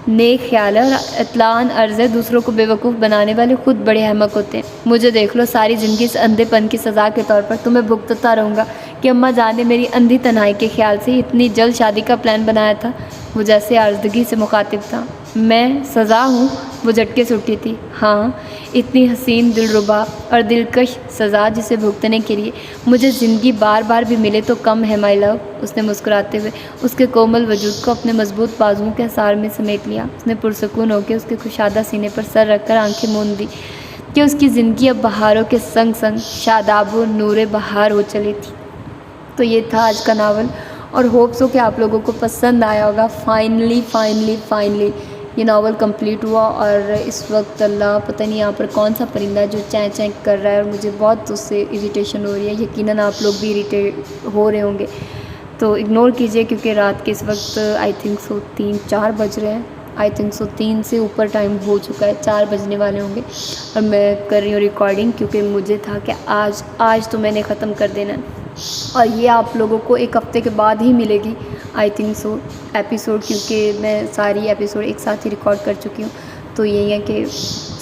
نیک خیال ہے اور اطلاعاً عرض ہے، دوسروں کو بے وقوف بنانے والے خود بڑے احمق ہوتے ہیں۔ مجھے دیکھ لو، ساری زندگی اس اندھے پن کی سزا کے طور پر تمہیں بھگتتا رہوں گا کہ اماں جان نے میری اندھی تنہائی کے خیال سے اتنی جلد شادی کا پلان بنایا تھا۔ وہ جیسے آزردگی سے مخاطب تھا۔ میں سزا ہوں؟ وہ جھٹکے سے اٹھی تھی۔ ہاں، اتنی حسین، دلربا اور دلکش سزا جسے بھگتنے کے لیے مجھے زندگی بار بار بھی ملے تو کم ہے مائی لو۔ اس نے مسکراتے ہوئے اس کے کومل وجود کو اپنے مضبوط بازوؤں کے حصار میں سمیٹ لیا۔ اس نے پرسکون ہو کے اس کے کشادہ سینے پر سر رکھ کر آنکھیں موند دی کہ اس کی زندگی اب بہاروں کے سنگ سنگ شاداب و نور بہار ہو چلی تھی۔ تو یہ تھا آج کا ناول، اور ہوپس ہو کہ آپ لوگوں کو پسند آیا ہوگا۔ فائنلی یہ ناول کمپلیٹ ہوا، اور اس وقت اللہ پتہ نہیں یہاں پر کون سا پرندہ جو چیں چیں کر رہا ہے، اور مجھے بہت اس سے اریٹیشن ہو رہی ہے۔ یقیناً آپ لوگ بھی اریٹیٹ ہو رہے ہوں گے، تو اگنور کیجئے، کیونکہ رات کے اس وقت آئی تھنک سو 3-4 بج رہے ہیں۔ آئی تھنک سو 3 سے اوپر ٹائم ہو چکا ہے، 4 بجنے والے ہوں گے، اور میں کر رہی ہوں ریکارڈنگ کیونکہ مجھے تھا کہ آج تو میں نے ختم کر دینا ہے، اور یہ آپ لوگوں کو ایک ہفتے کے بعد ہی ملے گی آئی تھنک سو ایپیسوڈ، کیونکہ میں ساری ایپیسوڈ ایک ساتھ ہی ریکارڈ کر چکی ہوں۔ تو یہی ہے کہ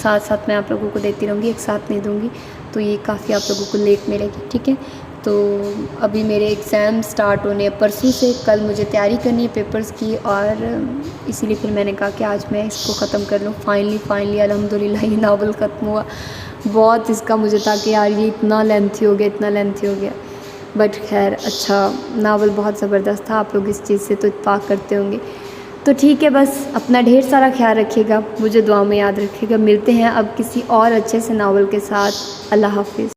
ساتھ میں آپ لوگوں کو دیتی رہوں گی، ایک ساتھ نہیں دوں گی، تو یہ کافی آپ لوگوں کو لیٹ ملے گی، ٹھیک ہے؟ تو ابھی میرے ایگزام سٹارٹ ہونے ہیں پرسوں سے، کل مجھے تیاری کرنی ہے پیپرز کی، اور اسی لیے پھر میں نے کہا کہ آج میں اس کو ختم کر لوں۔ فائنلی الحمدللہ یہ ناول ختم ہوا۔ بہت اس کا مجھے تھا کہ یار یہ اتنا لینتھی ہو گیا، بٹ خیر اچھا ناول بہت زبردست تھا۔ آپ لوگ اس چیز سے تو اتفاق کرتے ہوں گے، تو ٹھیک ہے، بس اپنا ڈھیر سارا خیال رکھیے گا، مجھے دعا میں یاد رکھیے گا۔ ملتے ہیں اب کسی اور اچھے سے ناول کے ساتھ۔ اللہ حافظ۔